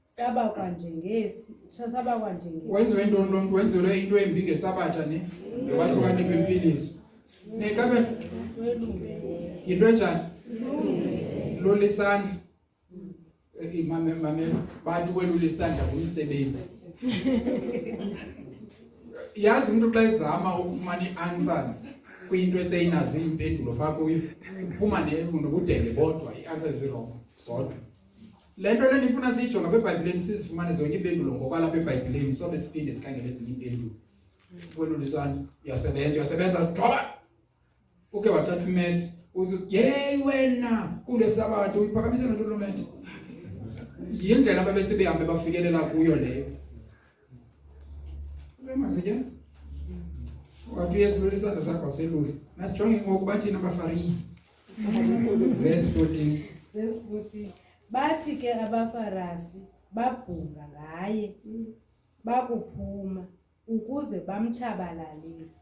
saba kwanjengesi wenziwe intoni lo mntu wenziwe into embi ngesabatha ne ngewasuka nikwempiliso nekabe into enjani lolu isandla mame bathi welula isandla kumsebenzi. Yazi umuntu xa ezama ukufumana i-answers kwinto eseyinazo impendulo pha kuyo uphuma nokudenge bodwa i-answers zero zodwa. Le nto le ndifuna siyijonga apha eBhayibhileni sizifumane zonke impendulo ngokwalapha eBhayibhileni sobe siphinde sikhangele ezinye impendulo. Welula isandla uyasebenza gcoba uke wathatha imethi uze yeyi wena kule sabatha uyiphakamise nalo methi. Yindlela ababesebehambe bafikelela kuyo leyo. Masejenza. Wathi uyesulula isandla sakho waselula. Masijonge ngokuba thina abaFariyi. Verse 14. Verse 14. Bathi ke abaFarisi babhunga ngaye bakuphuma ukuze bamtshabalalise.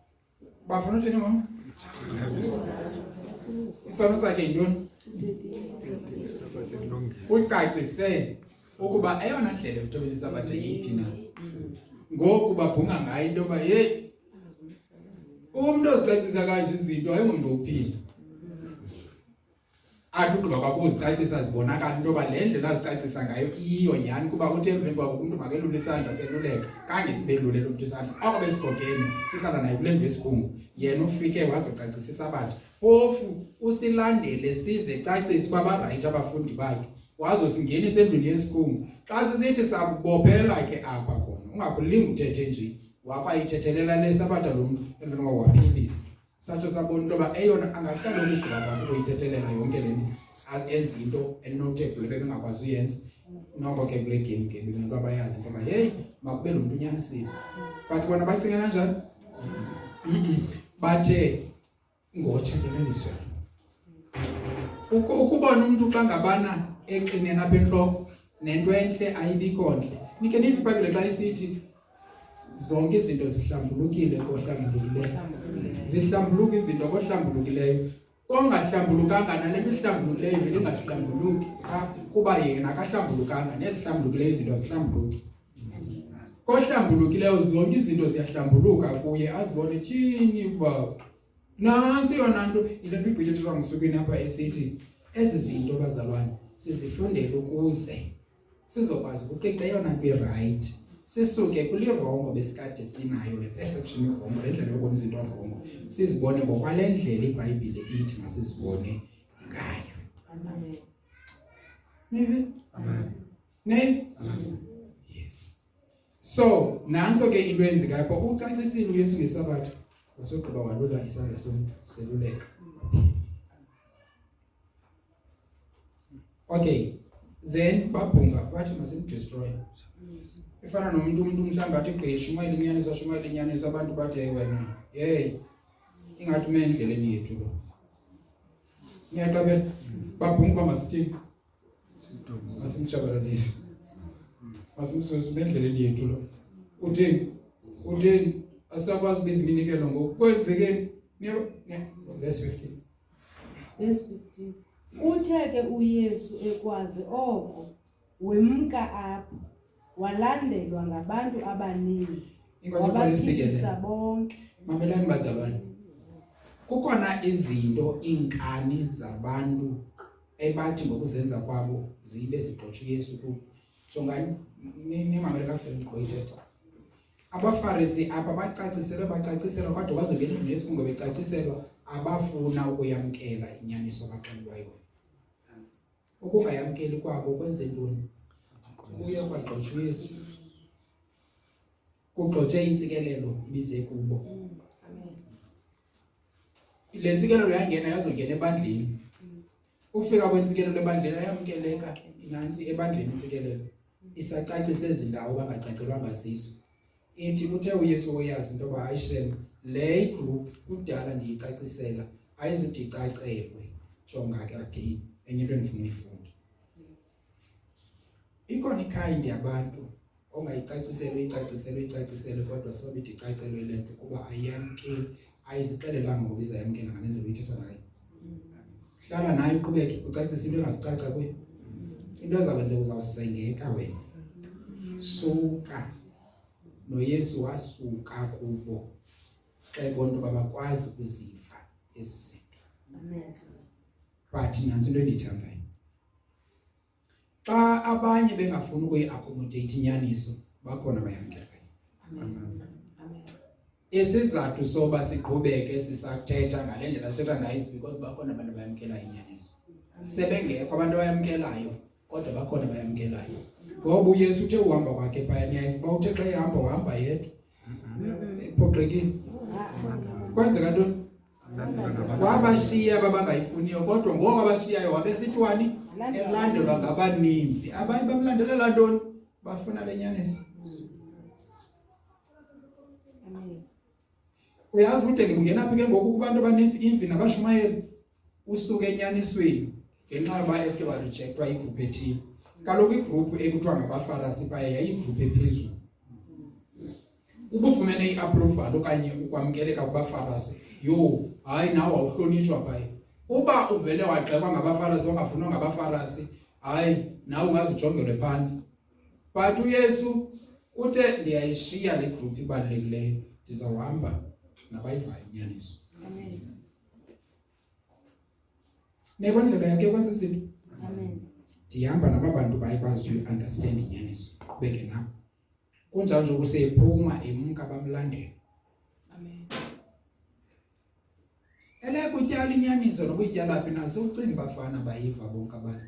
Bafuna uthini mama? Isono sakhe yintoni? Ucacise ukuba eyona ndlela yokuthobela isabatha yiphi na. Ngoku babhunga ngayo into yoba hey umuntu ozicacisa kanje izinto ayingomntu ophila. Athi ugqiba kwakuzicacisa zibonakala into yoba le ndlela azicacisa ngayo iyo nyhani kuba uthi emveni kwako umntu makelule isandla seluleka kange sibelule lo mntu isandla oko besigogeni sihlala naye kule ndlu yesikhungu yena ufike wazocacisa isabatha phofu usilandele size cacisa uba barayithi abafundi bakhe wazosingenisa endlwini yesikhungu xa sisithi sakubophela ke apha khona ungakulingi uthethe nje wabayithethelela lesabatha lo muntu emveni kwako waphilisa satsho sabona into yoba eyona angathi kaloku ugqiba abantu uyithethelela yonke le nto enza into enotable bebengakwazi uyenza noko ke kule game abantu abayazi into yoba heyi makube lo mntu unyanisile but bona bacinga kanjani bathe ngotshateleliswa ukubona umuntu xa ngabana eqinena apha entloko nento entle ayibikho ntle nike nithi iBhayibhile xa isithi zonke izinto zihlambulukile kohlambulukileyo zihlambuluka izinto kohlambulukileyo ongahlambulukanga nale nto ihlambulukileyo vele ingahlambuluki kuba yena akahlambulukanga nezihlambulukileyo izinto zihlambuluki kohlambulukileyo zonke izinto ziyahlambuluka kuye azibone tshini uba nansi yona nto ile Bhayibhile ethethwa ngosukwini apha esithi ezi zinto bazalwane sizifundele ukuze sizokwazi ukuqiqa eyona nto right sisuke kulirongo besikade sinayo le perception yongo le ndlela yokubona izinto rongo sizibone ngokwale ndlela iBhayibhile ithi masizibone ngayo. Amen. Amen. Yes. So nanso ke into enzikayo ucacisile uYesu ngesabatha wasogqiba walula isandla seluleka Okay, then babhunga bathi masimdestroy. Efana nomuntu mhlawumbe athi gqishumayela inyaniso abantu bathi hey wena hey ingathi ume endleleni yethu lo. Ngiyaxabela babhunga masithini masimjabalelise. Masimsusa endleleni yethu lo. Uthini asakwazi biziminikelo ngokwenzekeni verse 15. Verse 15. Uthe-ke uYesu ekwazi oko wemka apho walandelwa ngabantu abaninzi wabaphikisa bonke. Mamelani bazalwane, kukhona izinto inkani zabantu ebathi ngokuzenza kwabo zibe zigxotha uYesu kubo. Jongani nimamele kahle ngqoyithetha. Abafarisi apha bacaciselwa kodwa bazongena uYesu ngoba becaciselwa abafuna ukuyamkela inyaniso kaXolwayo. Ukungayamkeli kwabo kwenze ntoni? Kuya kwagxotha uYesu. Kugxothe intsikelelo ibize kubo. Le ntsikelelo yangena yazongena ebandleni. Ufika kwentsikelelo ebandleni ayamkeleka nansi ebandleni intsikelelo. Isacacisa ezindawo bangacacelwanga zizo. Ithi uthe uYesu oyazi into ba ayishem le group kudala ndiyicacisela ayizuthi icacelwe jonga ke again enye into endifuna uyifunda. Ikhona ikind yabantu ongayicacisela kodwa sobe icacelwe lento kuba ayamkeli ayizixelelanga ngoba izayamkela ngalendlela uyithetha ngayo. Hlala naye uqhubeke ucacisa into engazicaca kuyo. Into ezakwenza uzawusengeka wena. Suka noYesu wasuka kubo xekonto babakwazi ukuziva ezizinto. Amen. But nansi into endiyithandayo. Xa abanye bengafuni ukuyi-accommodate inyaniso bakhona bayamkela. Amen. Isizathu soba siqhubeke sisathetha ngale ndlela sithetha ngayo because bakhona abantu bayamkela inyaniso. Sebengekho abantu abayamkelayo kodwa bakhona bayamkelayo. Ngoba uYesu uthe uhamba kwakhe phayana uba uthe xa ehamba uhamba yedwa. Ephoxekile. Kwenzeka ntoni? Wabashiya babangayifuniyo kodwa ngoba abashiyayo wabesithi wani elandelwa ngabaninzi. Abanye bamlandelela ntoni? Bafuna lenyaniso. Amen. Uyazi ukuthi kungena phi ke ngoku kubantu abaninzi imvi nabashumayeli usuke enyanisweni ngenxa yoba eske ba rejectwa igroup ethile. Kaloku igroup ekuthiwa ngabafarisi baye yayigroup ephezulu. Ubufumene iapproval okanye ukwamkeleka kubafarisi yo hayi nawe awuhlonitshwa phaye. Uba uvele wagxekwa ngabafarisi wangafunwa ngabafarisi hayi nawe ungazijongelwe phansi. But uYesu uthe ndiyayishiya le group ibalulekileyo ndizawuhamba nabayivayo inyaniso. Amen. Nebo ndlela yakhe kwenza izinto. Amen. Ndihamba naba bantu bayikwazi uunderstand inyaniso qhubeke nabo. Kunjalo nje kusephuma emka bamlandela. Amen. Ele kutyala inyaniso nokuyityala phi naso ucinga bafana bayiva bonke abantu.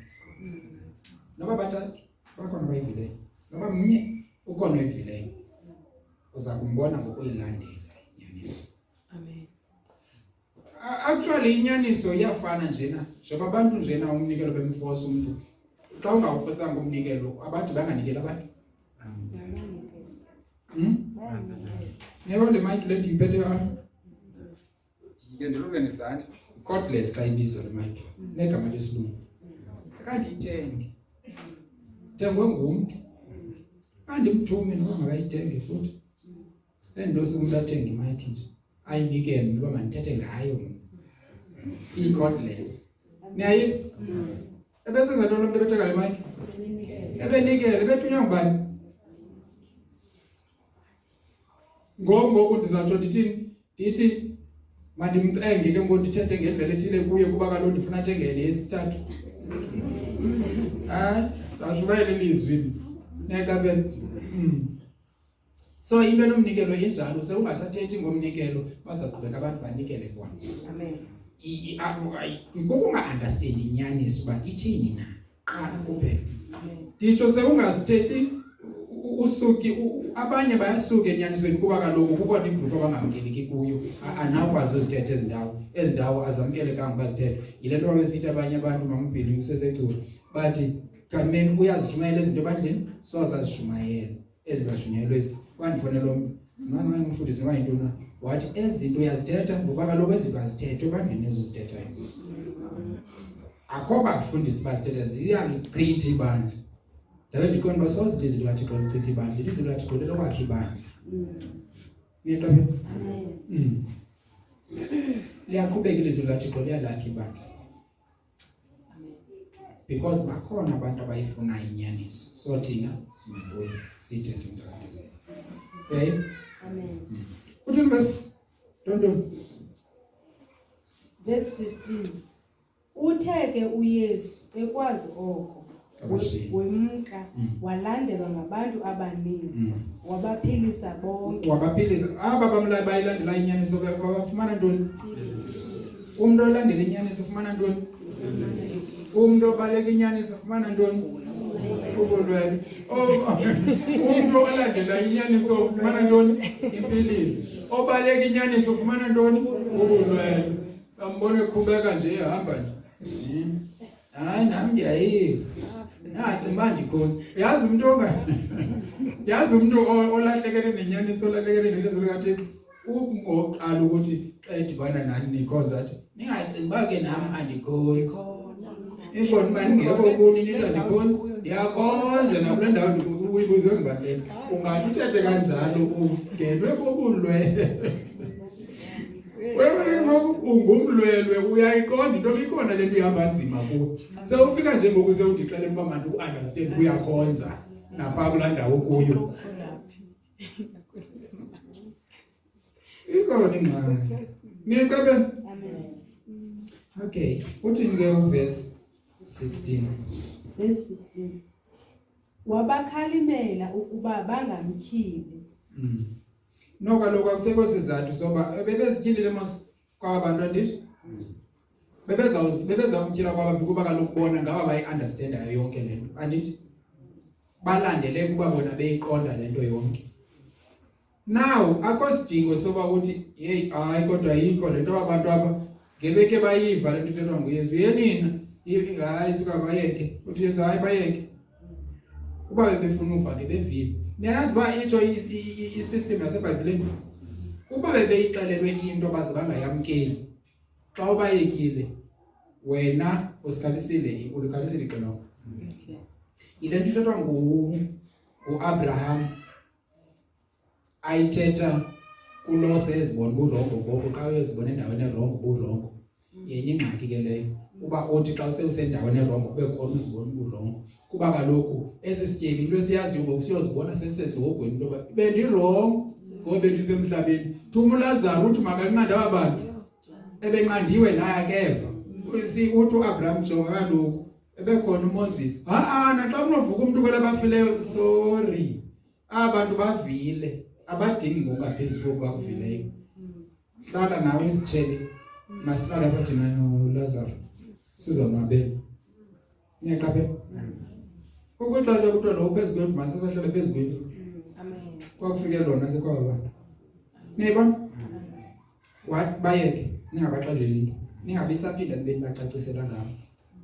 Noba bathathu bakhona bayivileyo. Noba mnye ukhona oyivileyo. Uza kumbona ngokuyilandela inyaniso. Amen. Actually inyaniso iyafana njena njengoba abantu njena umnikelo bemforce umuntu. Xa ungawufosanga umnikelo abantu banganikela abantu. Yebo le mic le ndiyiphethe apha. Ngendilube nesandla. Cordless xa ibizwa le mic. Negama lesilungu. Akandiyithenge. Thengwe ngumntu. Andimthume noba makayithenge futhi. Endosi umuntu athenga imic nje. Ayinikele noba mandithethe ngayo. I-cordless. Niyayiva? Ebesenza ntoni umuntu ebethenga le mic? Ebenikele, ebethunywa ngubani? Ngoku ndizatsho ndithi mandimcenge ke ngoku ndithethe ngendlela ethile kuye kuba kaloku ndifuna athengele yesithathu. Hayi, ashubayele ilizwi. Nekabe. So into enomnikelo injalo sewungasathethi ngomnikelo bazaqhubeka abantu banikele bona. Amen. Kukunga-understand inyaniso uba ithini na qala kuphela. Nditsho sewungazithethi usuki abanye bayasuka enyanisweni kuba kaloku kukhona igroup abangamkeleki kuyo anawukwazi uzithetha ezindawo azamkelekanga bazithethe. Yile nto babesithi abanye abantu mamubhili usesecula but kameni uyazishumayela izinto ebandleni sozazishumayela ezingashunyayelwa ezi wandifonela mama ngifundise ngayintona wathi ezinto uyazithetha ngoba kaloku ezinto azithethwe ebandleni ezozithethayo akho bafundisi basithetha ziyalichitha ibandla ndabe ndiqonda basoze izinto kaThixo lichitha ibandla izinto kaThixo lokwakha ibandla ngiyaqaphe liyaqhubeka ilizwi likaThixo liyalakha ibandla because bakhona abantu abayifuna inyaniso so thina simabuye sithethe indakadezi okay Amen. uthi verse Verse 15. Utheke uYesu ekwazi oko wemka walandelwa ngabantu abaninzi wabaphilisa bonke aba bamla bayilandela inyaniso bafumana ntoni umuntu olandela inyaniso ufumana ntoni umuntu obaleka inyaniso ufumana ntoni ubulwele umuntu olandela inyaniso ufumana ntoni impiliso obaleka inyaniso ufumana ntoni ubulwele ambone khubeka nje ehamba nje hayi nami ndiyayiva ngacimba ndikhona yazi umuntu olahlekene nenyaniso olahlekene nelizwi likaThixo ngoqala ukuthi xa edibana nani nikhoza athi ningacimba ke nami andikhozi ingoni manje ngeke ukuni nizandikhonza ndiyakhonza nakule ndawo uyibuze ngibandlela ungathi uthethe kanjalo ugenwe bobulwele wena ungumlwelwe uyayiqonda into ikhona lento ihamba nzima kuwe sewufika nje ngokuze udixele uba manje uunderstand uyakhonza napha kula ndawo kuyo ikhona ingxaki niqabe okay uthini ke uverse 16 verse 16 wabakhalimela ukuba bangamtyhili no kaloku akusekho sizathu soba bebezityhilile mos kwabantu andithi bebezawumtyhila kwabaphi kuba kaloku bona ngaba bayi-understandayo yonke le nto andithi balandele kuba bona beyiqonda le nto yonke now akho sidingo soba uthi yeyi hayi kodwa yikho le nto abantu aba ngebeke bayiva le nto ithethwa nguYesu yenina hayi suka bayeke uthi Yesu hayi bayeke uba bebefuna uva ke bevile niyazi uba itsho i-system yaseBhayibhileni uba bebeyixelelwe into baze bangayamkeli xa ubayekile wena ulikhalisile ixolo ile nto ithethwa ngu-Abraham ayithetha kulose ezibona uburongo ngoku xa uyezibona endaweni erongo uburongo yenye ingxaki ke leyo uba uthi xa usendaweni erongo kube khona uzibona uburongo kuba kaloku esi sityebi into esiyaziyo ngoku siyozibona sesesihogweni into yoba bendirongo ngoba bendisemhlabeni thuma uLazaro uthi makanqande aba bantu ebenqandiwe naye akeva uthi uAbraham jonga kaloku ebekhona uMoses naxa kunovuka umuntu kwele bafileyo sorry abantu bavile abadingi ngokungaphezulu kokuba kuvileyo hlala nawe uzitshele masihlala apha thina noLazaro sizonwabela niyaqaphela ukwexesha kuthiwa lo phezu kwethu masisahlale phezu kwethu amen kwakufike lona ke kwaba bantu niyibona bayeke ningabaxeleli into ningabisaphinda nibe nibacacisela ngabo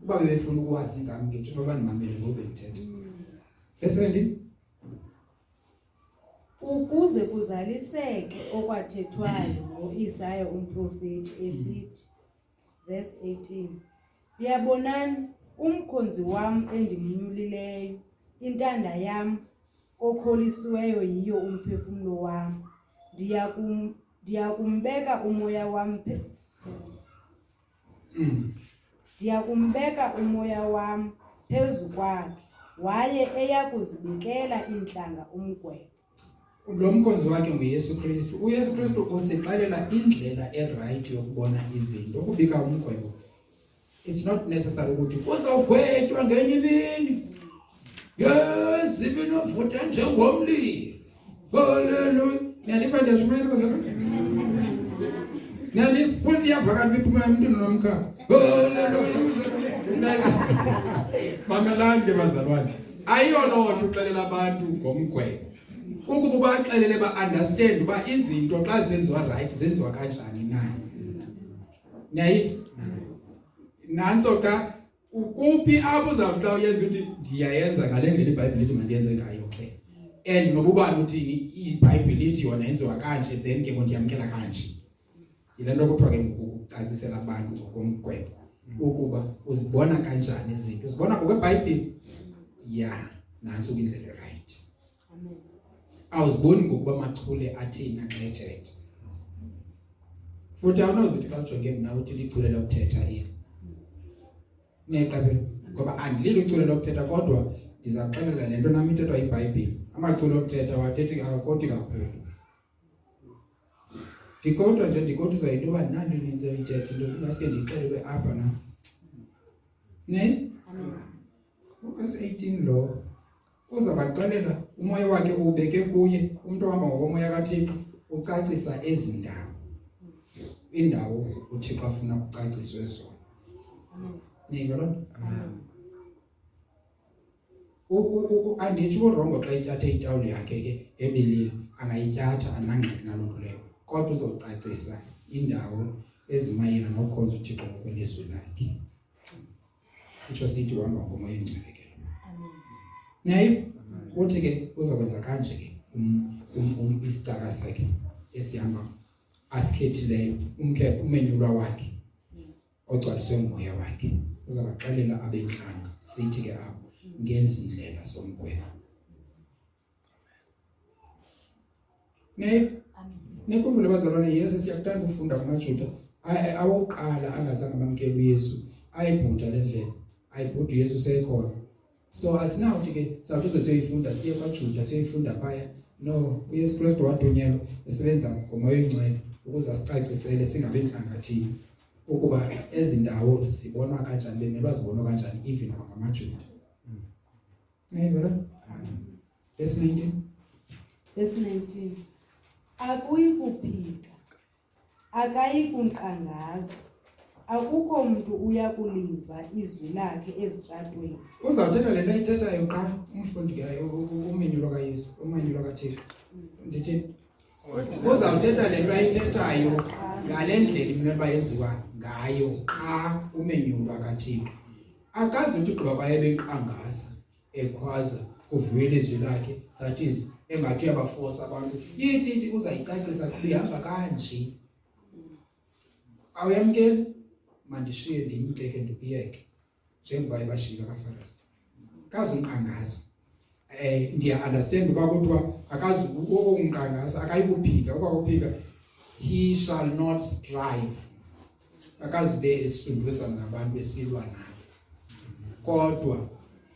uba bebefuna ukwazi ngami ngithi noba ndimamele ngoku bendithetha esendini ukuze kuzaliseke okwathethwayo ngoIsaya umprofeti esithi verse 18 Yabonani umkhonzi wam endimnyulileyo intanda yam okholisiweyo yiyo umphefumlo wam ndiyakumbeka umoya wam ndiyakumbeka umoya wam phezu kwakhe waye eyakuzibekela intlanga umgwebo lo mkhonzi wakhe nguYesu Kristu uYesu Kristu usixelela indlela eright yokubona izinto ukubika umgwebo it's not necessary ukuthi uzawugwetywa ngenye imini yes ibinovutha njengomlilo haleluya niyalipenda shumayela bazalwane niyavakala biphuma emntwini nomkhaya haleluya mamelani bazalwane ayiyolonto uxelela abantu ngomgwebo ukuba baxelele ba-understand uba izinto xa zenziwa right zenziwa kanjani na niyayiva nantso ka ukuphi apho uzawuthi uyenza uthi ndiyayenza ngale ndlela iBhayibhile ithi mandiyenze ngayo ke and noba ubani uthini iBhayibhile ithi yona yenziwa kanje then ke ngiyamkela kanje yile nto kuthiwa ke ukucacisela abantu ngokomgwebo ukuba uzibona kanjani izinto uzibona ngokweBhayibhile ya nanso indlela right amen awuziboni ngokuba machule athina xa ethetha futhi awunozithi xa ujonge mina uthi lichule lokuthetha ini neqabelo ngoba andililo icule lokuthetha kodwa ndizaxelela lento nami ithethwa iBhayibhile amaculo okuthetha wathethi akakoti kakhulu ndikodwa nje ndikothuza into yoba nandi ninze ithetha into ingaske ndixelelwe apha na ne uverse 18 lo uzabaxelela umoya wakhe ubeke kuye umuntu ohamba ngokomoya kaThixo ucacisa ezindawo indawo uThixo afuna ukucaciswe zona amen anditsho urongo xa ityatha itawuli yakhe ke ebilile angayityatha anangxaki naloo nto leyo kodwa uzocacisa indawo ezimayela nokhonza uThixo ngokwelizwi lakhe sitsho sithi uhamba ngomoya engcwele naye uthi ke uzokwenza kanje ke isitaka sakhe esihamba asikhethileyo umenyulwa wakhe ogcwaliswe ngumoya wakhe uzabaxelela abenhlanga sithi ke apho ngenza indlela somgwebo nekhumbule bazalwane Yesu siyakuthanda ufunda kumaJuda awokuqala angazange bamkela uYesu ayibhuda le ndlela ayibhuda uYesu sekhona so asinawuthi ke sawuthi siyoyifunda siye kwaJuda siyoyifunda phaya no uYesu Kristu wathunyelwa esebenza ngomoya engcwele ukuze asicacisele singabenhlanga thina ukuba ezindawo sibonwa kanjani bemelwa zibonwa kanjani even ngamaJuda Verse 19 akuyi kuphika akayi kunqangaza akukho umuntu uya kuliva izwi lakhe ezitratweni uzawuthetha le nto ayithethayo xa umfundi ke umenyulwa kaYesu umenyulwa kaThixo ndithi uzawuthetha le nto ayithethayo ngale ndlela imele bayenziwa ngayo xa umenyulwa kaThixo akazi uthi gqiba baye beqangaza ekhwaza kuviwe ilizwi lakhe that is engathi uyabaforce abantu yithi uzayicacisa kuba ihamba kanje awuyamkeli mandishiye ndimkeke ndikuyeke njengoba ibashilo kaFarisi kazi unqangaza ndiya understand uba kuthiwa akazi ukunqangaza akayikuphika ukuphika he shall not strive akazi be esundusana nabantu besilwa nabo kodwa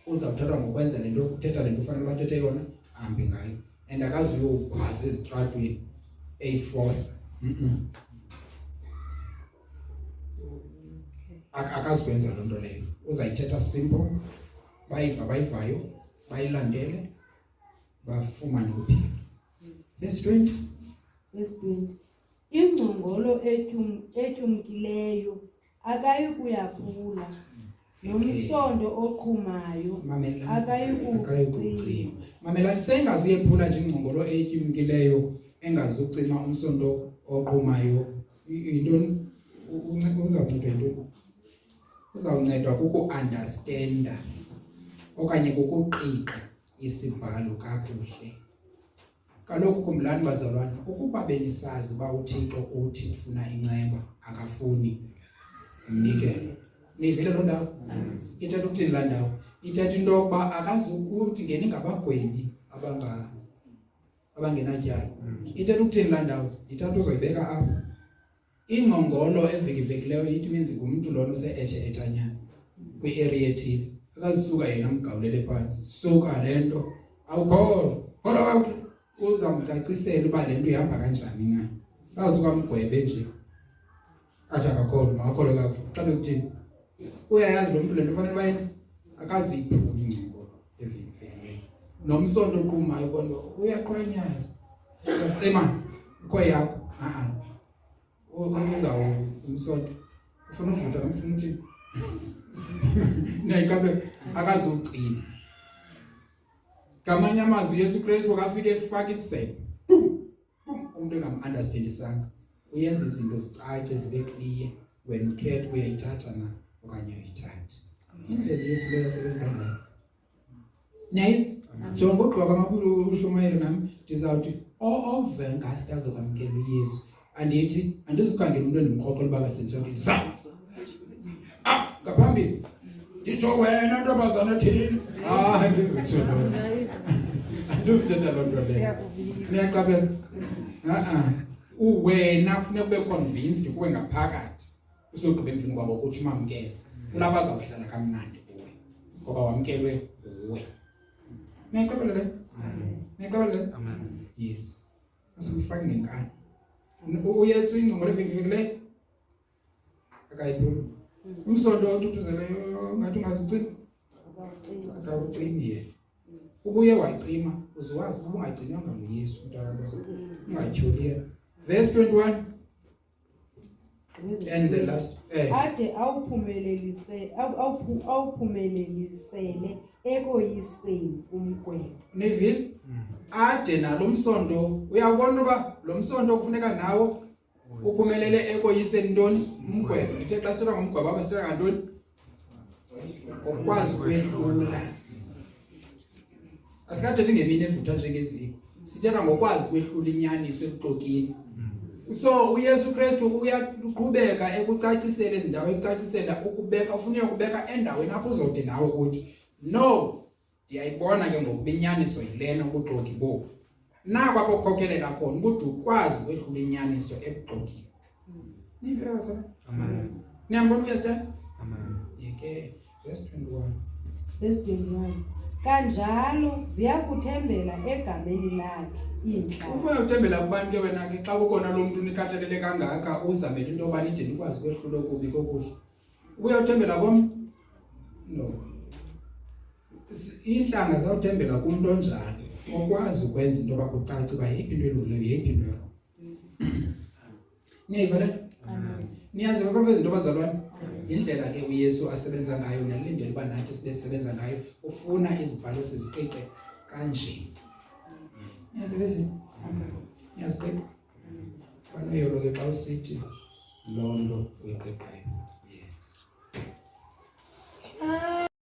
uzawuthatha ngokwenza lento ukuthetha lento ufanele bathethe yona ahambe ngayo and akazi uyokhwaza ezitratweni eyiforce akazikwenza loo nto leyo uzayithetha simple bayivayo bayilandele bafumane ukuphila verse 20 ingcongolo etyumkileyo akayi kuyaphula nomsondo oqhumayo akayi kucima mamelani sengazuyephula nje ingcongolo etyumkileyo engazucima umsondo oqhumayo yintoni uzawuncedwa yintoni uzawuncedwa kuku-understanda okanye kukuqiqa isibhalo kakuhle kaloku khumbulani bazalwane ukuba benisazi uba uThixo uthi ufuna inceba akafuni umnikelo nivile loo ndawo ithetha ukuthini laa ndawo ithetha into yokuba akazi ukuthi ngeni ngabagwebi abangenatyala ithetha ukuthini laa ndawo ithatha uzoyibeka apho ingcongolo evekivekileyo ithi means ngumntu lona use-ethe-ethanyana kwi-area ethile akazisuka yena mgawulele phansi suka le nto awukholwa kodwa uzamcacisela uba le nto ihamba kanjani na kazuka mgwebe nje athi akakholwa makakholwe kakuhle xa bekuthini uyayazi lo mntu le nto fanele bayenze akazuyiphula ingcongolo evekivekileyo nomsondo oqumayo kodwa uyaqhwanyaza uyacima ukho yakho uzawo umsondo ufuna uvuta nomfuna uthini nayikabe akazucima ngamanye amazwi uYesu Kristu akafike efaka isiseko umuntu engam-understandisanga uyenza izinto zicace zibe clear when ukhetha uyayithatha na okanye uyithatha indlela Yesu leyo asebenza ngayo. Nayi njengoba ugqiba kwamabulu ushumayela nami ndizawuthi ove ngasiyazi kwamkela uYesu. Andithi andizukhangela umuntu endimkhokhela uba kasentsonto za. Ngaphambili nditsho wena ntombazana thini? Andizitsho loo. Andizithetha loo nto leyo. Niyaqabela? Wena kufuneka ube convinced kuwe ngaphakathi. Usogqiba emvini kwabo ukuthi umamkele. Kulapha azawuhlala kamnandi kuwe. Ngoba wamkelwe uwe. Niyaqabela le? Niyaqabela le? Amen. Yes. Asimfaki ngenkani. uYesu ingcingo levikileyo akayiphula umsondo otuthuzeleyo ngathi ungazicima akawucimi yena ubuye wayicima uziwazi ukuba ungacinyanga nguYesu mntakababa ungatyholiya verse 21 and the last ade awuphumelelisele ekoyiseni umgwebo neville ade nalo msondo uyabona uba lo msondo kufuneka nawo uphumelele ekoyiseni ntoni umgwebo ndithe xa sithetha ngomgwebo aba sithetha ngantoni ukwazi ukwehlula asikathethi ngemini evutha njengeziko sithetha ngokwazi ukwehlula inyaniso ebuxokini so uYesu Kristu uyaqhubeka ekucacisela izindawo ekucacisela ukubeka ufuneka ukubeka endaweni apho uzothi nawe ukuthi no ndiyayibona ke ngokuba inyaniso yilena ubuxoki bo nako apho kukhokhelela khona ukuthi ukwazi ukwehlula inyaniso ebuxokini nivela sana amen niyambona uyesitha amen yeke verse 21 kanjalo ziyakuthembela egameni lakhe inhla uba uthembela kubantu ke wena ke xa ukona lo muntu unikhathalele kangaka uzamela into obani ide nikwazi ukwehlula okubi kokuhle ubuya uthembela kom no inhlanga zawuthembela kumuntu onjalo okwazi ukwenza into bakucaca uba yiphi into elungileyo yiphi into erro niyayivala amen niyazi baba izinto bazalwane indlela ke uYesu asebenza ngayo nalindele uba nathi sibesebenza ngayo ufuna izibhalo siziqiqe kanje niyazi bese amen niyaziqiqa banoyolo ke xa usithi londo uyiqiqayo